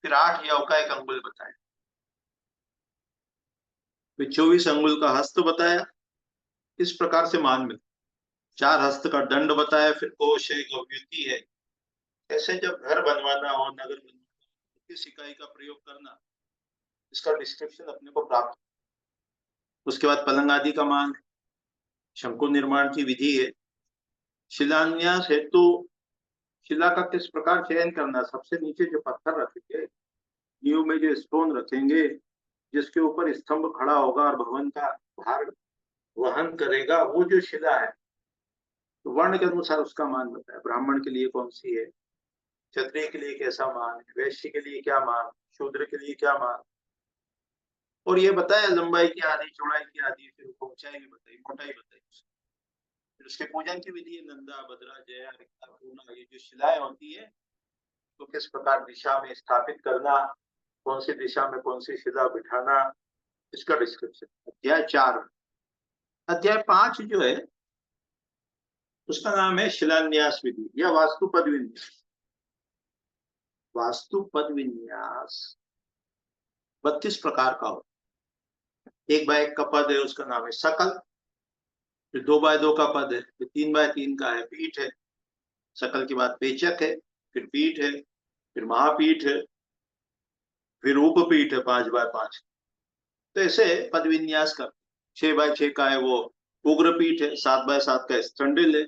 फिर 8 यव का एक अंगुल बताया, फिर 24 अंगुल का हस्त बताया। इस प्रकार से मान में 4 हस्त का दंड बताया, फिर कोश है, गव्युति है। ऐसे जब घर बनवाना हो, नगर बनवाना, किस इकाई का प्रयोग करना, इसका डिस्क्रिप्शन अपने को प्राप्त। उसके बाद पलंग आदि का मान, शंकु निर्माण की विधि है, शिलान्यास हेतु शिला का किस प्रकार चयन करना, सबसे नीचे जो पत्थर रखेंगे, नींव में जो स्टोन रखेंगे, जिसके ऊपर स्तंभ खड़ा होगा और भवन का भार वहन करेगा, वो जो शिला है, तो वर्ण के अनुसार उसका मान बताया। ब्राह्मण के लिए कौन सी है, क्षत्रिय के लिए कैसा मान है, वैश्य के लिए क्या मान, शूद्र के लिए क्या मान, और ये बताया लंबाई की आदि, चौड़ाई की आदि, फिर ऊंचाई भी बताई, मोटाई बताई। फिर उसके पूजन की विधि, नंदा, भद्रा, जया, रिक्ता, पूर्णा, ये जो शिलाएं होती है तो किस प्रकार दिशा में स्थापित करना, कौन सी दिशा में कौन सी शिला बिठाना, इसका डिस्क्रिप्शन अध्याय 4। अध्याय 5 जो है उसका नाम है शिलान्यास विधि या वास्तुपद विन्यास। वास्तुपद विन्यास 32 प्रकार का हो। 1x1 का पद है, उसका नाम है सकल। फिर 2x2 का पद है, फिर 3x3 का है, पीठ है। सकल के बाद पेचक है, फिर पीठ है, फिर महापीठ है, फिर उपपीठ है 5x5। तो ऐसे पद विन्यास कर। 6x6 का है वो उग्र पीठ है, 7x7 का स्टंडिल है।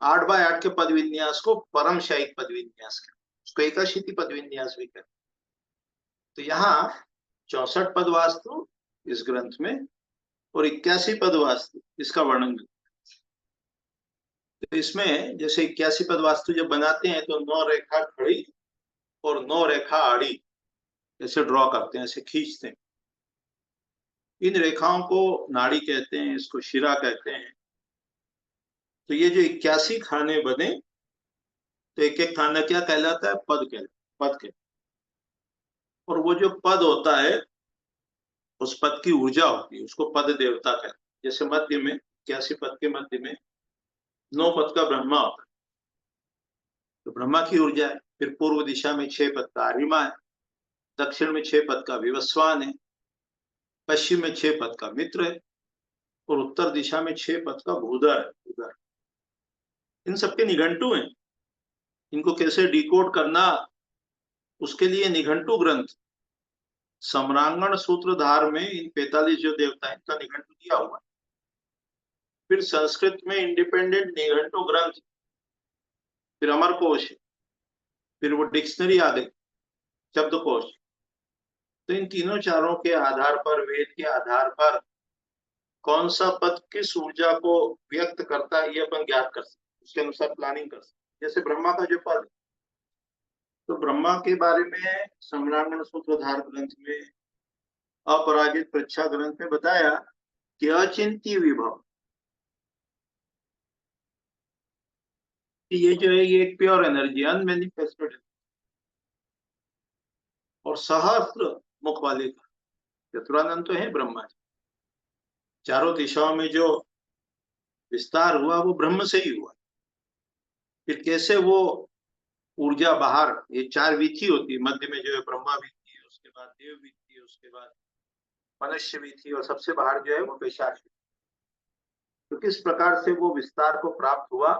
8x8 के पद विन्यास को परम शाही पद विन्यास कहते हैं, उसको एकाशीति पद विन्यास भी कहते हैं। तो यहाँ 64 पद वास्तु इस ग्रंथ में और 81 पद वास्तु इसका वर्णन। तो इसमें जैसे 81 पद वास्तु जब बनाते हैं तो 9 रेखा खड़ी और 9 रेखा आड़ी ऐसे ड्रॉ करते हैं, ऐसे खींचते हैं। इन रेखाओं को नाड़ी कहते हैं, इसको शिरा कहते हैं। तो ये जो 81 खाने बने, तो एक एक खाना क्या कहलाता है, पद कहलाता है। और वो जो पद होता है उस पद की ऊर्जा होती है, उसको पद देवता कहते हैं। जैसे मध्य में 81 पद के मध्य में 9 पद का ब्रह्मा होता है, तो ब्रह्मा की ऊर्जा है। फिर पूर्व दिशा में 6 पद का अरिमा है, दक्षिण में 6 पद का विवस्वान है, पश्चिम में 6 पद का मित्र है, और उत्तर दिशा में 6 पद का भूधर है। इन सबके निघंटु हैं। इनको कैसे डिकोड करना, उसके लिए निघंटु ग्रंथ सम्रांगण सूत्रधार में इन 45 जो देवता हैं इनका निघंटु दिया हुआ है। फिर संस्कृत में इंडिपेंडेंट निघंटु ग्रंथ, फिर अमरकोश, फिर वो डिक्शनरी आ गई, शब्दकोश। तो इन तीनों चारों के आधार पर, वेद के आधार पर कौन सा पद किस ऊर्जा को व्यक्त करता है ये अपन ज्ञात कर सकते, उसके अनुसार प्लानिंग कर सकते। जैसे ब्रह्मा का जो पद, तो ब्रह्मा के बारे में सम्रांगण सूत्रधार ग्रंथ में, अपराजित परीक्षा ग्रंथ में बताया कि अचिंत्य विभव, ये जो है ये एक प्योर एनर्जी, अनमैनिफेस्टेड, और सहस्त्र मुख वाले का चतुरानंद तो है ब्रह्मा जी। चारों दिशाओं में जो विस्तार हुआ वो ब्रह्म से ही हुआ। फिर कैसे वो ऊर्जा बाहर, ये 4 वीथी होती है, मध्य में जो है ब्रह्मा वीथी है, उसके बाद देव वीथी है, उसके बाद मनुष्य वीथी, और सबसे बाहर जो है वो पिशाच। तो किस प्रकार से वो विस्तार को प्राप्त हुआ,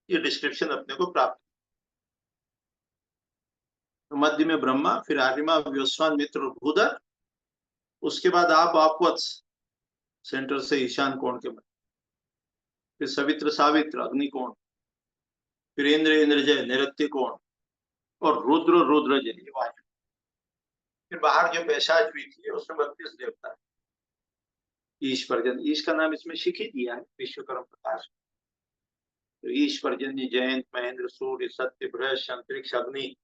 ये डिस्क्रिप्शन अपने को प्राप्त। तो मध्य में ब्रह्मा, फिर आर्यमा, व्योस्वान, मित्र और भूधर, उसके बाद आप आपवत्स, सेंटर से ईशान कोण के मध्य, फिर सवित्र सावित्र अग्नि कोण, फिर इंद्र इंद्रजय नैऋत्य कोण, और रुद्र रुद्रजय ये वायु। फिर बाहर जो पैशाच हुई थी उसमें 32 देवता है। ईश पर्जन, ईश का नाम इसमें शिख ही दिया है, विश्वकर्म प्रकाश। तो ईश पर्जन्य, जयंत, महेंद्र, सूर्य, सत्य, बृहस्पति, अंतरिक्ष, अग्नि,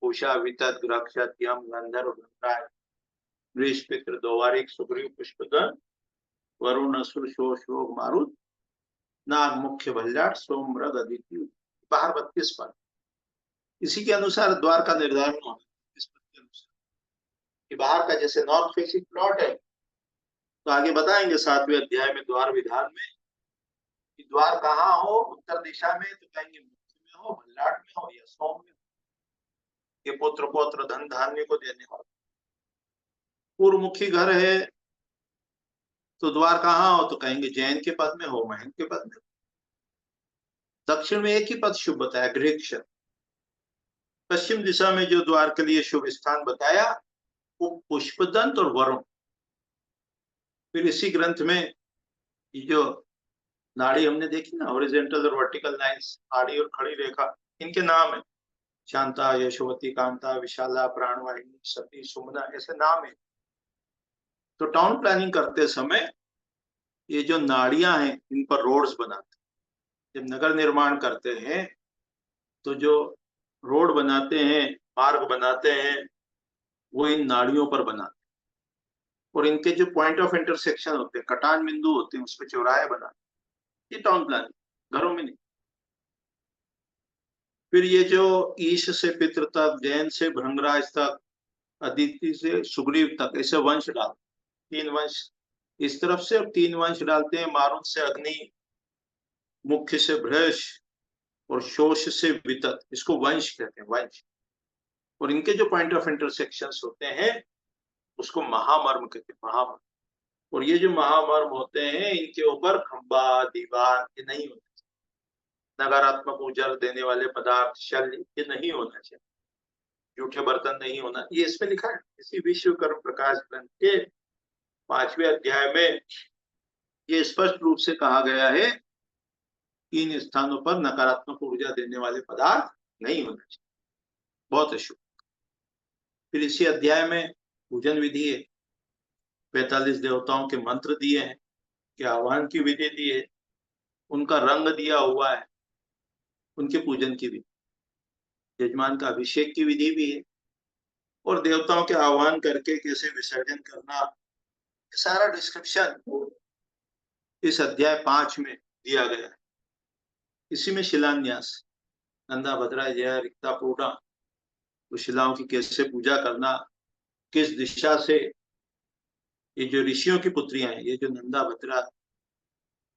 उषा, वितत, ग्रक्षत, यम, गंधर्व, गंधराज, वृष, पितृ, द्वारिक, सुग्रीव, पुष्पदन, वरुण, असुर, शोष, रोग, मारुत, नाग, मुख्य, भल्लाट, सोम, मृग, अदिति। बाहर 32 पद। इसी के अनुसार द्वार का निर्धारण होगा, इस पद के अनुसार कि बाहर का जैसे नॉर्थ फेसिंग प्लॉट है, तो आगे बताएंगे 7वें अध्याय में द्वार विधान में कि द्वार कहाँ हो, उत्तर दिशा में, तो कहेंगे मुख्य में हो, भल्लाट में हो, या सोम में हो। ये पुत्र पौत्र धन धान्य को देने वाला। पूर्वमुखी घर है तो द्वार कहाँ हो, तो कहेंगे जैन के पद में हो, महेंद्र के पद में हो। दक्षिण में एक ही पद शुभ बताया, गृहक्षर। पश्चिम दिशा में जो द्वार के लिए शुभ स्थान बताया वो पुष्पदंत और वरुण। फिर इसी ग्रंथ में ये जो नाड़ी हमने देखी ना, हॉरिजॉन्टल और वर्टिकल लाइंस, आड़ी और खड़ी रेखा, इनके नाम है शांता, यशोवती, कांता, विशाला, प्राणवाहिनी, सती, सुमना, ऐसे नाम है। तो टाउन प्लानिंग करते समय ये जो नाड़ियां हैं इन पर रोड्स बनाते हैं। जब नगर निर्माण करते हैं तो जो रोड बनाते हैं, मार्ग बनाते हैं, वो इन नाड़ियों पर बनाते हैं, और इनके जो पॉइंट ऑफ इंटरसेक्शन होते हैं, कटान बिंदु होते हैं, उस पर चौराहे बनाते हैं। ये टाउन प्लानिंग, घरों में नहीं। फिर ये जो ईश से पितृ तक, जैन से भृंगराज तक, अदिति से सुग्रीव तक, ऐसे वंश डालते, 3 वंश इस तरफ से और 3 वंश डालते हैं। मारुत से अग्नि, मुख्य से बृहस्पति, और शोष से वितत, इसको वंश कहते हैं, वंश। और इनके जो पॉइंट ऑफ इंटरसेक्शंस होते हैं उसको महामर्म कहते हैं, महामर्म। और ये जो महामर्म होते हैं इनके ऊपर खंबा, दीवार ये नहीं होते, नकारात्मक ऊर्जा देने वाले पदार्थ, शल्य ये नहीं होना चाहिए, जूठे बर्तन नहीं होना, ये इसमें लिखा है। इसी विश्वकर्म प्रकाश ग्रंथ के 5वें अध्याय में ये स्पष्ट रूप से कहा गया है, 3 स्थानों पर नकारात्मक ऊर्जा देने वाले पदार्थ नहीं होना चाहिए, बहुत अशुभ। फिर इसी अध्याय में पूजन विधि है, 45 देवताओं के मंत्र दिए हैं, कि आह्वान की विधि दी है, उनका रंग दिया हुआ है, उनके पूजन की विधि, यजमान का अभिषेक की विधि भी है, और देवताओं के आह्वान करके कैसे विसर्जन करना, सारा डिस्क्रिप्शन इस अध्याय 5 में दिया गया है। इसी में शिलान्यास, नंदा, भद्रा, जया, रिक्ता, पूर्णा, तो शिलाओं की कैसे पूजा करना, किस दिशा से। ये जो ऋषियों की पुत्रियां हैं, ये जो नंदा, भद्रा,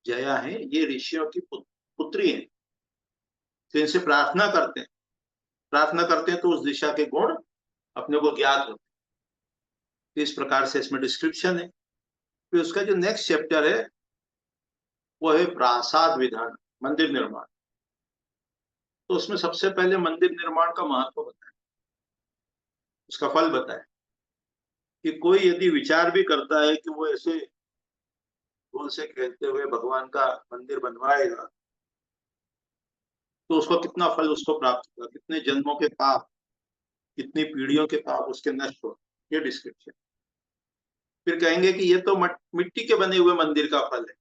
जया है, ये ऋषियों की पुत्री हैं, तो इनसे प्रार्थना करते हैं तो उस दिशा के गुण अपने को ज्ञात होते हैं। इस प्रकार से इसमें डिस्क्रिप्शन है। फिर उसका जो नेक्स्ट चैप्टर है वो है प्रासाद विधान, मंदिर निर्माण। तो उसमें सबसे पहले मंदिर निर्माण का महत्व बताया, उसका फल बताया कि कोई यदि विचार भी करता है कि वो ऐसे फूल से खेलते हुए भगवान का मंदिर बनवाएगा, तो उसको कितना फल उसको प्राप्त होगा, कितने जन्मों के पाप, कितनी पीढ़ियों के पाप उसके नष्ट हो, ये डिस्क्रिप्शन। फिर कहेंगे कि ये तो मिट्टी के बने हुए मंदिर का फल है,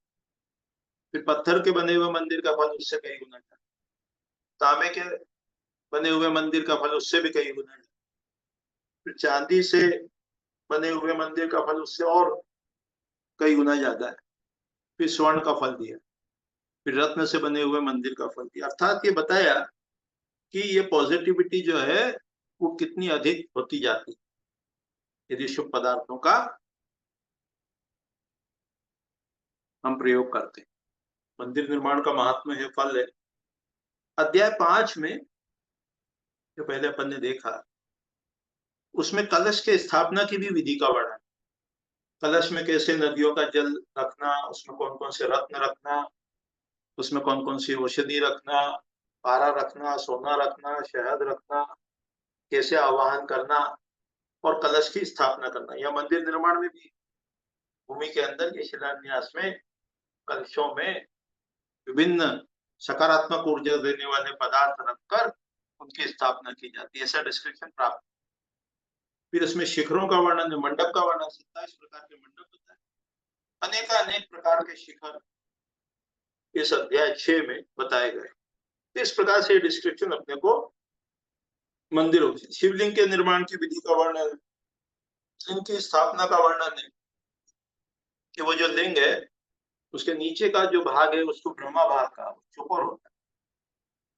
फिर पत्थर के बने हुए मंदिर का फल उससे कई गुना ज्यादा, तांबे के बने हुए मंदिर का फल उससे भी कई गुना ज्यादा, फिर चांदी से बने हुए मंदिर का फल उससे और कई गुना ज्यादा है, फिर स्वर्ण का फल दिया, फिर रत्न से बने हुए मंदिर का फल दिया। अर्थात ये बताया कि ये पॉजिटिविटी जो है वो कितनी अधिक होती जाती है यदि शुभ पदार्थों का हम प्रयोग करते हैं। मंदिर निर्माण का महात्म्य है, फल है। अध्याय 5 में जो पहले अपन ने देखा, उसमें कलश के स्थापना की भी विधि का वर्णन, कलश में कैसे नदियों का जल रखना, उसमें कौन कौन से रत्न रखना, उसमें कौन कौन सी औषधि रखना, पारा रखना, सोना रखना, शहद रखना, कैसे आवाहन करना और कलश की स्थापना करना। या मंदिर निर्माण में भी भूमि के अंदर ये शिलान्यास में कलशों में विभिन्न सकारात्मक ऊर्जा देने वाले पदार्थ रखकर उनकी स्थापना की जाती है, ऐसा डिस्क्रिप्शन प्राप्त। फिर इसमें शिखरों का वर्णन है, मंडप का वर्णन, 27 प्रकार के मंडप बताए, अनेक प्रकार के शिखर इस अध्याय 6 में बताए गए। इस प्रकार से डिस्क्रिप्शन अपने को मंदिरों की, शिवलिंग के निर्माण की विधि का वर्णन है, लिंग की स्थापना का वर्णन है कि वो जो लिंग है उसके नीचे का जो भाग है उसको ब्रह्मा भाग का चौकोर होता है,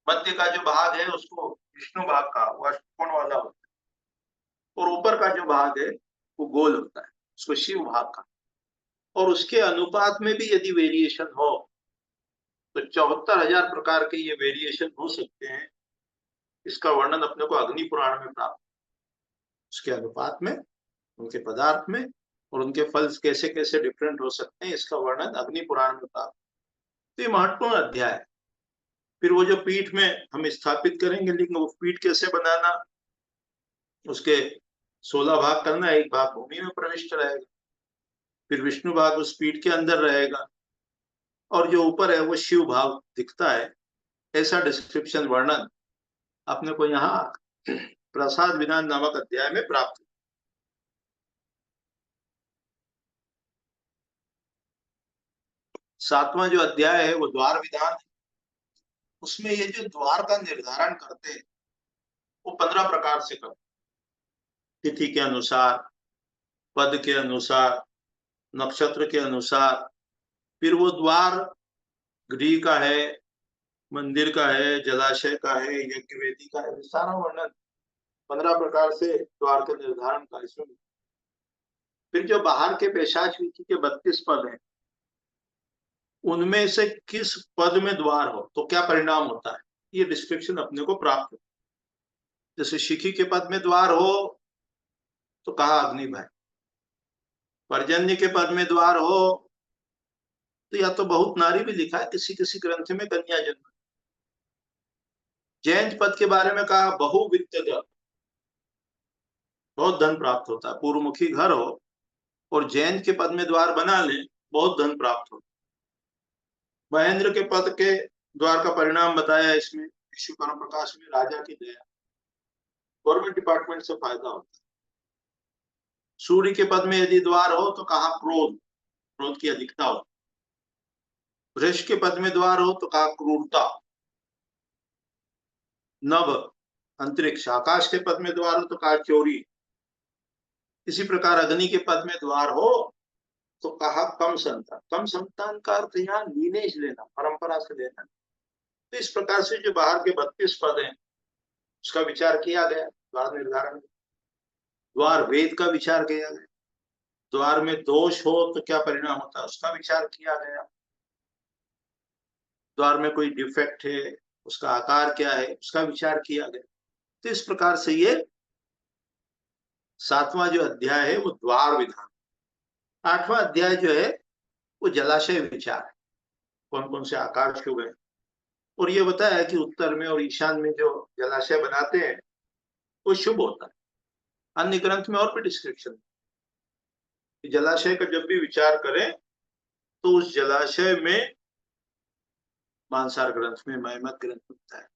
मध्य का जो भाग है उसको विष्णु भाग का वो अष्टकोण वाला होता है, और ऊपर का जो भाग है वो गोल होता है, उसको शिव भाग का। और उसके अनुपात में भी यदि वेरिएशन हो तो 74,000 प्रकार के ये वेरिएशन हो सकते हैं। इसका वर्णन अपने को अग्नि पुराण में प्राप्त, उसके अनुपात में, उनके पदार्थ में, और उनके फल कैसे कैसे डिफरेंट हो सकते हैं, इसका वर्णन अग्नि पुराण में प्राप्त। तो ये महत्वपूर्ण अध्याय है। फिर वो जो पीठ में हम स्थापित करेंगे लिंग, वो पीठ कैसे बनाना, उसके 16 भाग करना, एक भाग भूमि में प्रविष्ट रहेगा, फिर विष्णु भाग उस पीठ के अंदर रहेगा, और जो ऊपर है वो शिव भाग दिखता है। ऐसा डिस्क्रिप्शन वर्णन अपने को यहाँ प्रसाद विधान नामक अध्याय में प्राप्त। 7वां जो अध्याय है वो द्वार विधान है। उसमें ये जो द्वार का निर्धारण करते हैं वो 15 प्रकार से करते, तिथि के अनुसार, पद के अनुसार, नक्षत्र के अनुसार। फिर वो द्वार गृह का है, मंदिर का है, जलाशय का है, यज्ञ वेदी का है, सारा वर्णन 15 प्रकार से द्वार के निर्धारण का इसमें। फिर जो बाहर के पेशाच विधि के 32 पद हैं, उनमें से किस पद में द्वार हो तो क्या परिणाम होता है, ये डिस्क्रिप्शन अपने को प्राप्त हो। जैसे शिखी के पद में द्वार हो तो कहा अग्नि भय, पर्जन्य के पद में द्वार हो तो या तो बहुत नारी भी लिखा है किसी किसी ग्रंथ में कन्या जन्म। जैन पद के बारे में कहा बहुवित्त, बहुत धन प्राप्त होता है। पूर्वमुखी घर हो और जैन के पद में द्वार बना ले, बहुत धन प्राप्त हो। महेंद्र के पद के द्वार का परिणाम बताया इसमें, विश्व कर्म प्रकाश में, राजा की दया, गवर्नमेंट डिपार्टमेंट से फायदा होता है। सूर्य के पद में यदि द्वार हो तो कहा क्रोध, क्रोध की अधिकता हो। वृष के पद में द्वार हो तो कहा क्रूरता। नभ अंतरिक्ष, आकाश के पद में द्वार हो तो कहा चोरी। इसी प्रकार अग्नि के पद में द्वार हो तो कहा कम संतान। कम संतान का अर्थ यहाँ लीनेज लेना, परंपरा से लेना। तो इस प्रकार से जो बाहर के 32 पद हैं उसका विचार किया गया द्वार निर्धारण। द्वार वेद का विचार किया गया, द्वार में दोष हो तो क्या परिणाम होता है उसका विचार किया गया, द्वार में कोई डिफेक्ट है उसका आकार क्या है उसका विचार किया गया। तो इस प्रकार से ये 7वां जो अध्याय है वो द्वार विधान। 8वां अध्याय जो है वो जलाशय विचार है, कौन कौन से आकार शुभ है, और ये बताया कि उत्तर में और ईशान में जो जलाशय बनाते हैं वो शुभ होता है। अन्य ग्रंथ में और भी डिस्क्रिप्शन, जलाशय का जब भी विचार करें तो उस जलाशय में, मानसार ग्रंथ में, महिमत ग्रंथ में बताया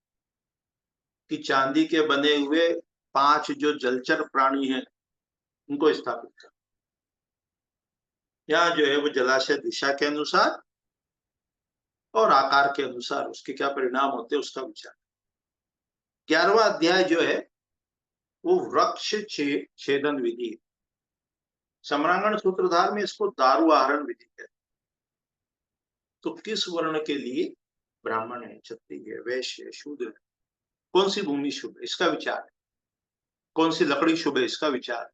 कि चांदी के बने हुए 5 जो जलचर प्राणी हैं उनको स्थापित कर। यहाँ जो है वो जलाशय दिशा के अनुसार और आकार के अनुसार उसके क्या परिणाम होते हैं उसका विचार। 11वां अध्याय जो है वो वृक्ष छेदन विधि है। सम्रांगण सूत्रधार में इसको दारु आहरण विधि कहते हैं। तो किस वर्ण के लिए ब्राह्मण है, क्षत्रिय है, वैश्य है, शूद्र है, कौन सी भूमि शुभ है इसका विचार है, कौन सी लकड़ी शुभ है इसका विचार है।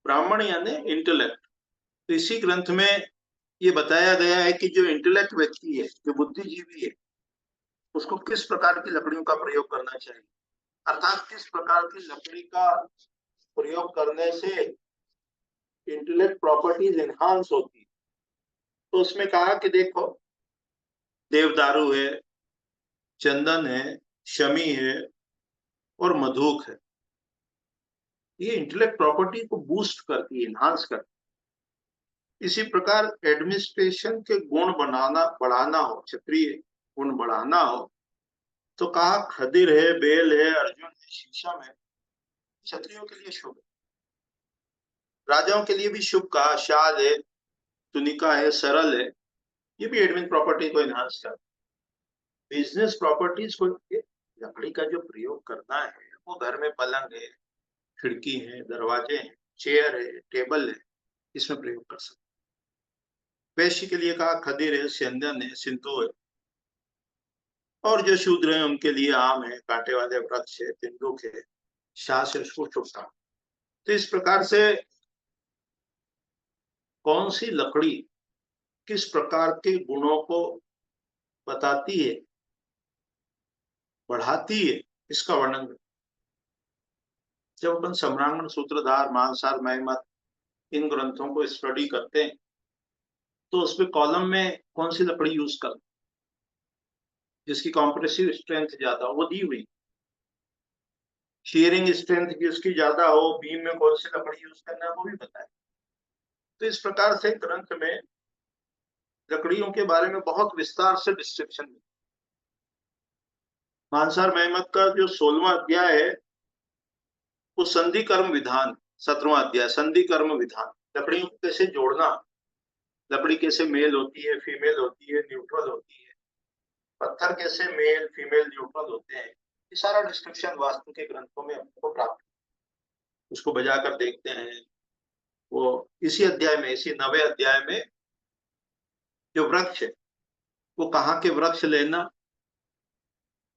ब्राह्मण यानी इंटेलेक्ट। तो इसी ग्रंथ में ये बताया गया है कि जो इंटेलेक्ट व्यक्ति है, जो बुद्धिजीवी है, उसको किस प्रकार की लकड़ियों का प्रयोग करना चाहिए, अर्थात किस प्रकार की लकड़ी का प्रयोग करने से इंटेलेक्ट प्रॉपर्टीज एनहांस होती है। तो उसमें कहा कि देखो, देवदारू है, चंदन है, शमी है और मधुक है। ये इंटेलेक्ट प्रॉपर्टी को बूस्ट करती है, एनहांस करती है। इसी प्रकार एडमिनिस्ट्रेशन के गुण बढ़ाना हो, क्षत्रिय गुण बढ़ाना हो, तो कहा खदिर है, बेल है, अर्जुन है, शीशम है, क्षत्रियों के लिए शुभ है। राजाओं के लिए भी शुभ कहा, शाल है, तुनिका है, सरल है, ये भी एडमिन प्रॉपर्टी को एनहांस करता है। बिजनेस प्रॉपर्टीज को, लकड़ी का जो प्रयोग करना है वो घर में पलंग है, खिड़की है, दरवाजे हैं, चेयर है, टेबल है, इसमें प्रयोग कर सकते। वैश्य के लिए कहा खदिर है, चंदन है, सिंधु है, और जो शूद्र है उनके लिए आम है, कांटे वाले वृक्ष है, तिंदुक है, शास है, उसको शुभ। तो इस प्रकार से कौन सी लकड़ी किस प्रकार के गुणों को बताती है, बढ़ाती है, इसका वर्णन। जब अपन सम्रांगण सूत्रधार, मानसार, महिमत इन ग्रंथों को स्टडी करते हैं तो उसमें कॉलम में कौन सी लकड़ी यूज कर, जिसकी कॉम्प्रेसिव स्ट्रेंथ ज्यादा हो वो दी हुई, शेयरिंग स्ट्रेंथ जिसकी ज्यादा हो, बीम में कौन सी लकड़ी यूज करना है वो भी बताए। तो इस प्रकार से ग्रंथ में लकड़ियों के बारे में बहुत विस्तार से डिस्क्रिप्शन है। मानसार महिमत का जो 16वां अध्याय है वो संधि कर्म विधान, 17वां अध्याय संधि कर्म विधान, लकड़ियों को कैसे जोड़ना, लकड़ी कैसे मेल होती है, फीमेल होती है, न्यूट्रल होती है, पत्थर कैसे मेल, फीमेल, न्यूट्रल होते हैं, ये सारा डिस्क्रिप्शन वास्तु के ग्रंथों में हमको प्राप्त, उसको बजाकर देखते हैं। वो इसी अध्याय में, इसी 9वें अध्याय में जो वृक्ष है वो कहाँ के वृक्ष लेना,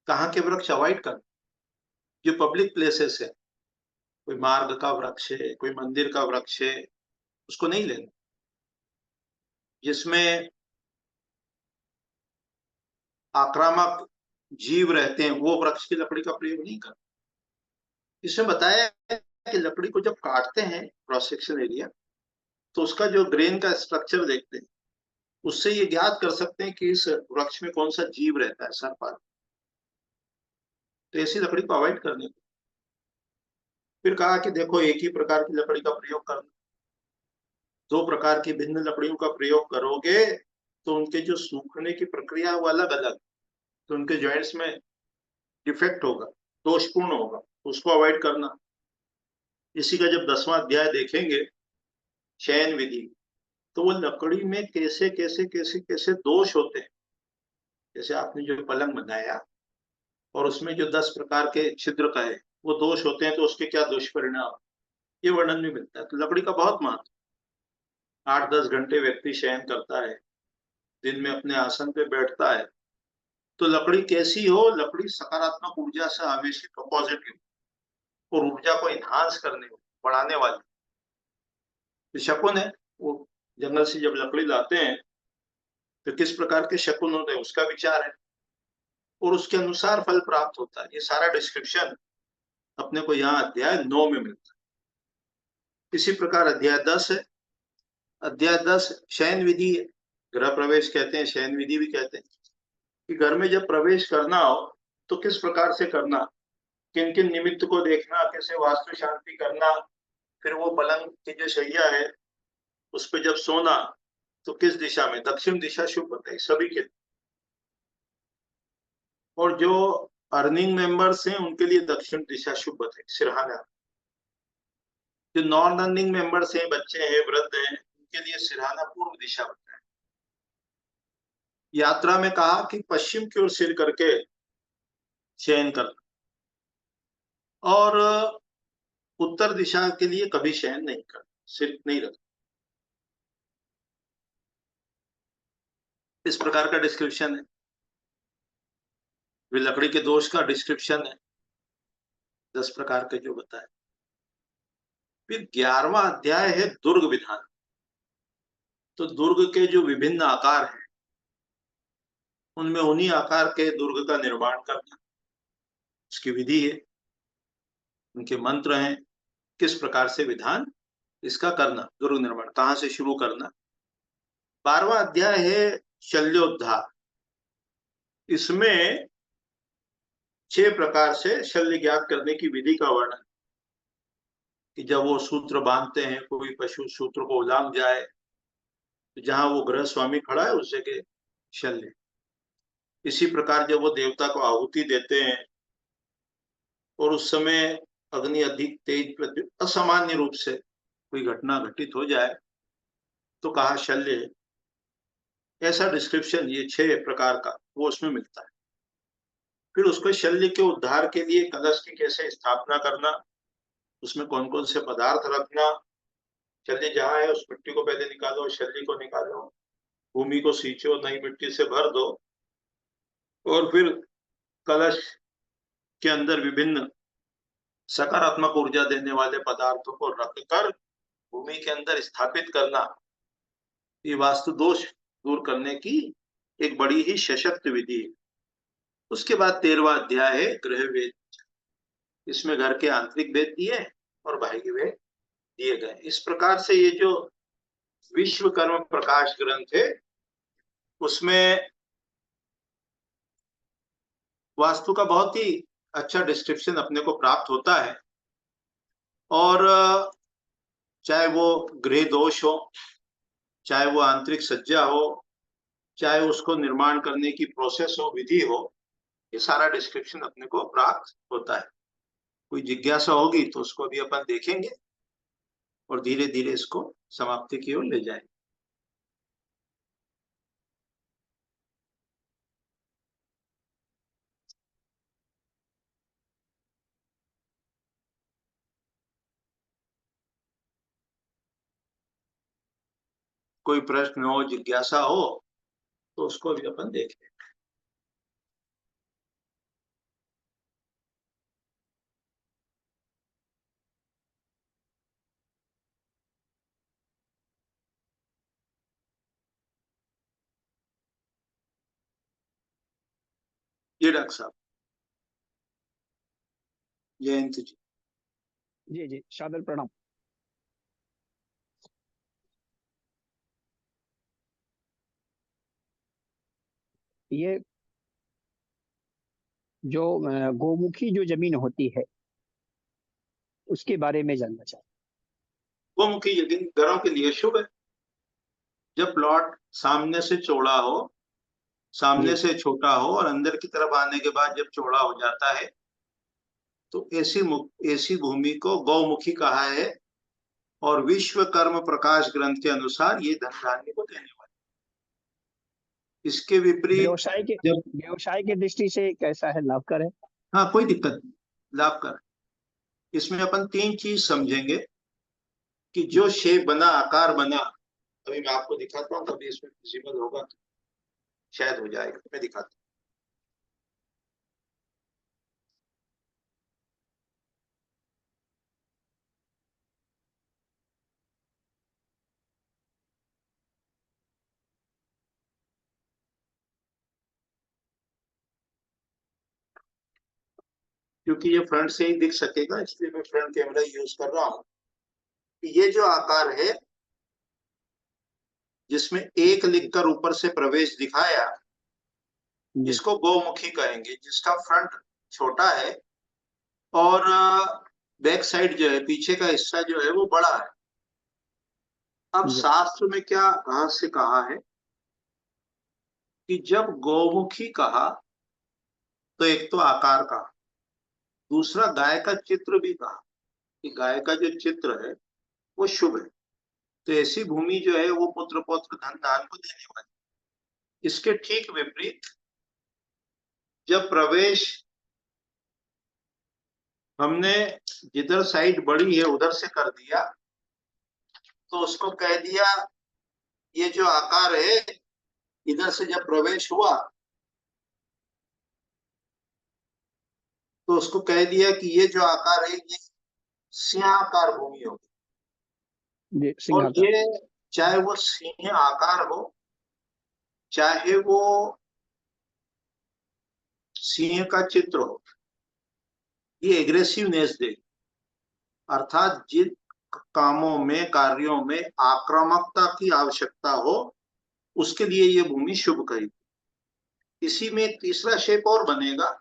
कहाँ के वृक्ष अवॉइड करना। जो पब्लिक प्लेसेस है, कोई मार्ग का वृक्ष है, कोई मंदिर का वृक्ष है, उसको नहीं लेना। जिसमें आक्रामक जीव रहते हैं वो वृक्ष की लकड़ी का प्रयोग नहीं करना। इसमें बताया है कि लकड़ी को जब काटते हैं क्रॉस सेक्शन एरिया, तो उसका जो ग्रेन का स्ट्रक्चर देखते हैं, उससे ये ज्ञात कर सकते हैं कि इस वृक्ष में कौन सा जीव रहता है, सर्पाल। तो ऐसी लकड़ी को अवॉइड करने को। फिर कहा कि देखो, एक ही प्रकार की लकड़ी का प्रयोग करना, 2 प्रकार की भिन्न लकड़ियों का प्रयोग करोगे तो उनके जो सूखने की प्रक्रिया वो अलग अलग, तो उनके जॉइंट्स में डिफेक्ट होगा, दोषपूर्ण होगा, उसको अवॉइड करना। इसी का जब 10वां अध्याय देखेंगे, चयन विधि, तो वो लकड़ी में कैसे कैसे कैसे कैसे दोष होते हैं। जैसे आपने जो पलंग बनाया और उसमें जो 10 प्रकार के छिद्र का है वो दोष होते हैं, तो उसके क्या दुष्परिणाम, ये वर्णन में मिलता है। तो लकड़ी का बहुत महत्व। 8-10 घंटे व्यक्ति शयन करता है, दिन में अपने आसन पे बैठता है, तो लकड़ी कैसी हो, लकड़ी सकारात्मक ऊर्जा से आवेशित हो, पॉजिटिव, और ऊर्जा को इन्हांस करने, बढ़ाने वाली। तो शकुन है, वो जंगल से जब लकड़ी लाते हैं तो किस प्रकार के शकुन होते हैं उसका विचार है, और उसके अनुसार फल प्राप्त होता है। ये सारा डिस्क्रिप्शन अपने को यहाँ अध्याय 9 में मिलता है। इसी प्रकार अध्याय 10 है। अध्याय 10 शयन विधि है, गृह प्रवेश कहते हैं, शयन विधि भी कहते हैं। कि घर में जब प्रवेश करना हो तो किस प्रकार से करना, किन किन निमित्त को देखना, कैसे वास्तु शांति करना, फिर वो पलंग की जो शैया है उस पर जब सोना तो किस दिशा में, दक्षिण दिशा शुभ बताई सभी के। और जो अर्निंग मेंबर्स हैं उनके लिए दक्षिण दिशा शुभ बताई, सिरहाना। जो नॉन अर्निंग मेंबर्स हैं, बच्चे हैं, वृद्ध हैं, उनके लिए सिरहाना पूर्व दिशा बताए। यात्रा में कहा कि पश्चिम की ओर सिर करके शयन करना, और उत्तर दिशा के लिए कभी शयन नहीं करना, सिर नहीं रखना। इस प्रकार का डिस्क्रिप्शन है। वे लकड़ी के दोष का डिस्क्रिप्शन है, 10 प्रकार के जो बताए। फिर 11वां अध्याय है दुर्ग विधान। तो दुर्ग के जो विभिन्न आकार हैं उनमें उन्हीं आकार के दुर्ग का निर्माण करना, उसकी विधि है, उनके मंत्र हैं, किस प्रकार से विधान इसका करना, दुर्ग निर्माण कहां से शुरू करना। 12वां अध्याय है शल्योद्धार। इसमें 6 प्रकार से शल्य ज्ञात करने की विधि का वर्णन, कि जब वो सूत्र बांधते हैं, कोई पशु सूत्र को उलांघ जाए तो जहां वो गृह स्वामी खड़ा है उस जगह शल्य। इसी प्रकार जब वो देवता को आहुति देते हैं और उस समय अग्नि अधिक तेज प्रज्वलित असामान्य रूप से कोई घटना घटित हो जाए तो कहा शल्य है। ऐसा डिस्क्रिप्शन ये 6 प्रकार का वो उसमें मिलता है। फिर उसको शल्य के उद्धार के लिए कलश की कैसे स्थापना करना, उसमें कौन कौन से पदार्थ रखना, शल्य जहां है उस मिट्टी को पहले निकालो, शल्य को निकालो, भूमि को सींचो, नई मिट्टी से भर दो, और फिर कलश के अंदर विभिन्न सकारात्मक ऊर्जा देने वाले पदार्थों को रखकर भूमि के अंदर स्थापित करना। ये वास्तु दोष दूर करने की एक बड़ी ही सशक्त विधि है। उसके बाद 13वां अध्याय है गृह वेद। इसमें घर के आंतरिक वेद दिए और बाह्य वेद दिए गए। इस प्रकार से ये जो विश्वकर्म प्रकाश ग्रंथ है उसमें वास्तु का बहुत ही अच्छा डिस्क्रिप्शन अपने को प्राप्त होता है। और चाहे वो गृह दोष हो, चाहे वो आंतरिक सज्जा हो, चाहे उसको निर्माण करने की प्रोसेस हो, विधि हो, ये सारा डिस्क्रिप्शन अपने को प्राप्त होता है। कोई जिज्ञासा होगी तो उसको भी अपन देखेंगे और धीरे धीरे इसको समाप्ति की ओर ले जाएंगे। कोई प्रश्न हो, जिज्ञासा हो तो उसको भी अपन देख लेंगे। ये डॉक्टर साहब, जयंत जी। जी जी, सादर प्रणाम। ये जो गोमुखी जो जमीन होती है उसके बारे में जानना चाहता गोमुखी जमीन घरों के लिए शुभ है। जब प्लॉट सामने से चौड़ा हो, सामने जी। से छोटा हो और अंदर की तरफ आने के बाद जब चौड़ा हो जाता है तो ऐसी भूमि को गौमुखी कहा है। और विश्वकर्म प्रकाश ग्रंथ के अनुसार ये धन धान्य को देने वाली। इसके विपरीत जब, व्यवसाय की दृष्टि से कैसा है, लाभकर है? हाँ कोई दिक्कत नहीं, लाभकर। इसमें अपन 3 चीज समझेंगे कि जो शेप बना, आकार बना, अभी मैं आपको दिखाता हूँ, कभी इसमें विजिबल होगा तो शायद हो जाएगा, मैं दिखाता हूँ। क्योंकि ये फ्रंट से ही दिख सकेगा इसलिए मैं फ्रंट कैमरा यूज कर रहा हूँ। ये जो आकार है जिसमें 1 लिखकर ऊपर से प्रवेश दिखाया, जी जिसको गौमुखी कहेंगे, जिसका फ्रंट छोटा है और बैक साइड जो है, पीछे का हिस्सा जो है वो बड़ा है। अब जी शास्त्र में क्या रहस्य कहा है कि जब गौमुखी कहा तो एक तो आकार कहा, दूसरा गाय का चित्र भी कहा कि गाय का जो चित्र है वो शुभ है। तो ऐसी भूमि जो है वो पुत्र पौत्र धन धान को देने वाली। इसके ठीक विपरीत जब प्रवेश हमने जिधर साइड बड़ी है उधर से कर दिया तो उसको कह दिया ये जो आकार है, इधर से जब प्रवेश हुआ तो उसको कह दिया कि ये जो आकार है ये सिंहाकार भूमि होगी। जी और सिंहासन। ये चाहे वो सिंह आकार हो, चाहे वो सिंह का चित्र हो, ये एग्रेसिवनेस दे, अर्थात जिन कामों में कार्यों में आक्रामकता की आवश्यकता हो उसके लिए ये भूमि शुभ कही। इसी में एक तीसरा शेप और बनेगा,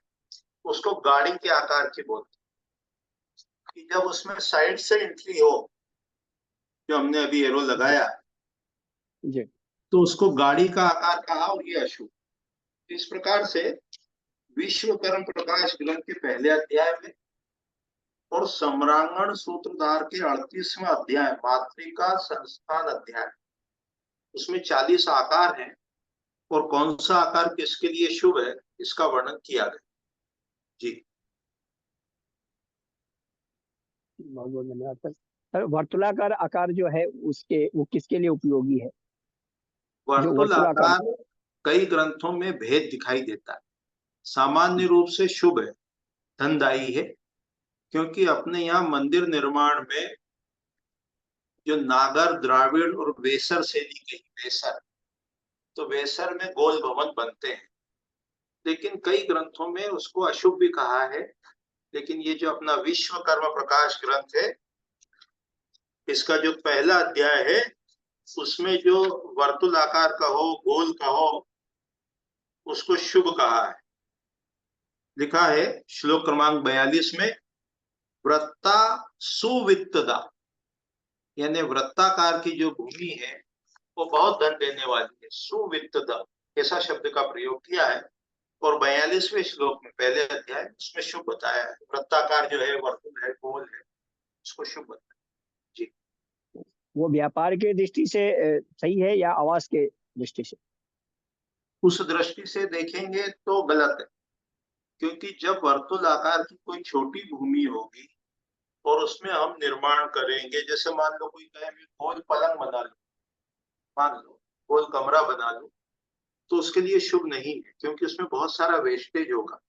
उसको गाड़ी के आकार की बोलते हैं कि जब उसमें साइड से एंट्री हो, जो हमने अभी एरो लगाया जी तो उसको गाड़ी का आकार कहा और ये अशुभ। इस प्रकार से विश्वकर्म प्रकाश ग्रंथ के पहले अध्याय में और सम्रांगण सूत्रधार के 38वां अध्याय मातृका संस्थान अध्याय, उसमें 40 आकार हैं और कौन सा आकार किसके लिए शुभ है इसका वर्णन किया गया। जी बहुत बहुत धन्यवाद सर। सर वर्तुलाकार आकार जो है उसके वो किसके लिए उपयोगी है? जो वर्तुल वर्तुलाकार। आकार कई ग्रंथों में भेद दिखाई देता है। सामान्य रूप से शुभ है, धनदायी है, क्योंकि अपने यहाँ मंदिर निर्माण में जो नागर द्राविड़ और वेसर से ली गई, वेसर, तो वेसर में गोल भवन बनते हैं, लेकिन कई ग्रंथों में उसको अशुभ भी कहा है। लेकिन ये जो अपना विश्वकर्मा प्रकाश ग्रंथ है, इसका जो पहला अध्याय है उसमें जो वर्तुल आकार का हो, गोल का हो, उसको शुभ कहा है। लिखा है श्लोक क्रमांक 42 में, वृत्ता सुवित्तदा, यानी वृत्ताकार की जो भूमि है वो बहुत धन देने वाली है। सुवित्तदा ऐसा शब्द का प्रयोग किया है और 42वें श्लोक में पहले अध्याय उसमें शुभ बताया है। वृत्ताकार जो है, वर्तुल है, गोल है, उसको शुभ बताया। जी वो व्यापार के दृष्टि से सही है या आवास के दृष्टि से? उस दृष्टि से देखेंगे तो गलत है, क्योंकि जब वर्तुल आकार की कोई छोटी भूमि होगी और उसमें हम निर्माण करेंगे, जैसे मान लो कोई कहे मैं गोल पलंग बना लूं, मान लो गोल कमरा बना लूं, तो उसके लिए शुभ नहीं है, क्योंकि उसमें बहुत सारा वेस्टेज होगा,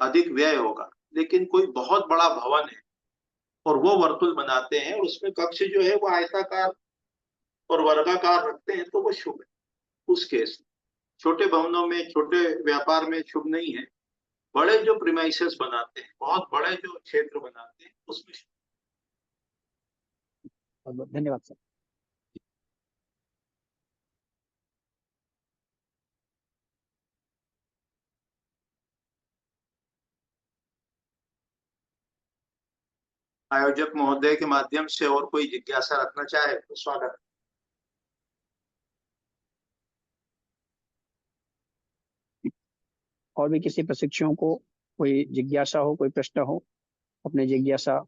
अधिक व्यय होगा। लेकिन कोई बहुत बड़ा भवन है और वो वर्तुल बनाते हैं और उसमें कक्ष जो है वो आयताकार और वर्गाकार रखते हैं तो वो शुभ है। उस केस में छोटे भवनों में, छोटे व्यापार में शुभ नहीं है। बड़े जो प्रीमाइसेस बनाते हैं, बहुत बड़े जो क्षेत्र बनाते हैं, उसमें शुभ। बहुत बहुत धन्यवाद सर। आयोजक महोदय के माध्यम से और कोई जिज्ञासा रखना चाहे तो स्वागत। और भी किसी प्रशिक्षुओं को कोई जिज्ञासा हो, कोई प्रश्न हो, अपने जिज्ञासा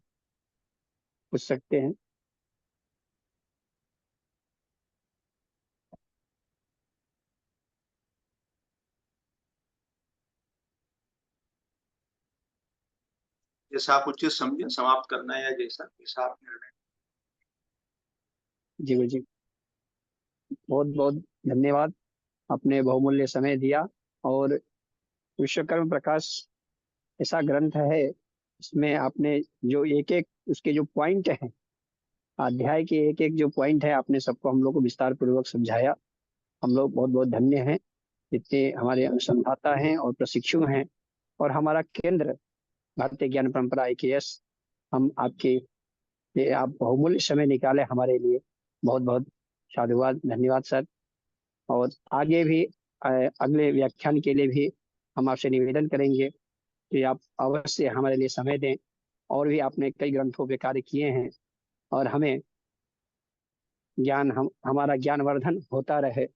पूछ सकते हैं। जैसा आप उचित समझे समाप्त करना है या जैसा आप निर्णय। जी जी बहुत बहुत धन्यवाद, अपने बहुमूल्य समय दिया। और विश्वकर्म प्रकाश ऐसा ग्रंथ है, इसमें आपने जो एक एक उसके जो पॉइंट हैं, अध्याय के एक एक जो पॉइंट है, आपने सबको हम लोग को विस्तार पूर्वक समझाया। हम लोग बहुत बहुत धन्य हैं, जितने हमारे अनुसंधाता हैं और प्रशिक्षु हैं, और हमारा केंद्र भारतीय ज्ञान परंपरा IKS। हम आपके लिए, आप बहुमूल्य समय निकाले हमारे लिए, बहुत बहुत साधुवाद, धन्यवाद सर। और आगे भी अगले व्याख्यान के लिए भी हम आपसे निवेदन करेंगे कि आप अवश्य हमारे लिए समय दें। और भी आपने कई ग्रंथों पे कार्य किए हैं और हमें हमारा ज्ञानवर्धन होता रहे,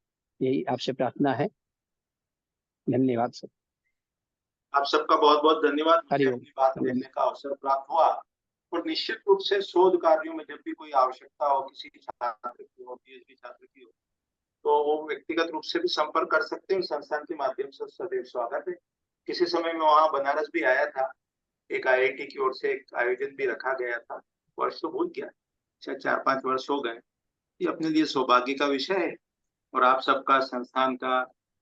यही आपसे प्रार्थना है। धन्यवाद सर। आप सबका बहुत बहुत धन्यवाद। मुझे हरिओम। अपनी बात कहने का अवसर प्राप्त हुआ और निश्चित रूप से शोध कार्यों में जब भी कोई आवश्यकता हो, किसी छात्र की हो, पीएचडी छात्र की हो, तो वो व्यक्तिगत रूप से भी संपर्क कर सकते हैं। संस्थान के माध्यम से सदैव स्वागत है। किसी समय में वहाँ बनारस भी आया था, एक आईआईटी की ओर से एक आयोजन भी रखा गया था, वर्ष तो भूल गया, शायद 4-5 वर्ष हो गए। ये अपने लिए सौभाग्य का विषय है और आप सबका, संस्थान का,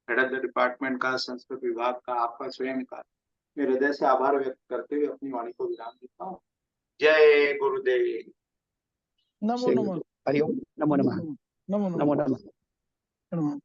हेड ऑफ द डिपार्टमेंट का, संस्कृत विभाग का, आपका स्वयं का मैं हृदय से आभार व्यक्त करते हुए अपनी वाणी को विराम देता हूँ। जय गुरुदेव। नमो नमः। हरिओम। नमो नमः। नमो नमो नमः। नमः। नमः।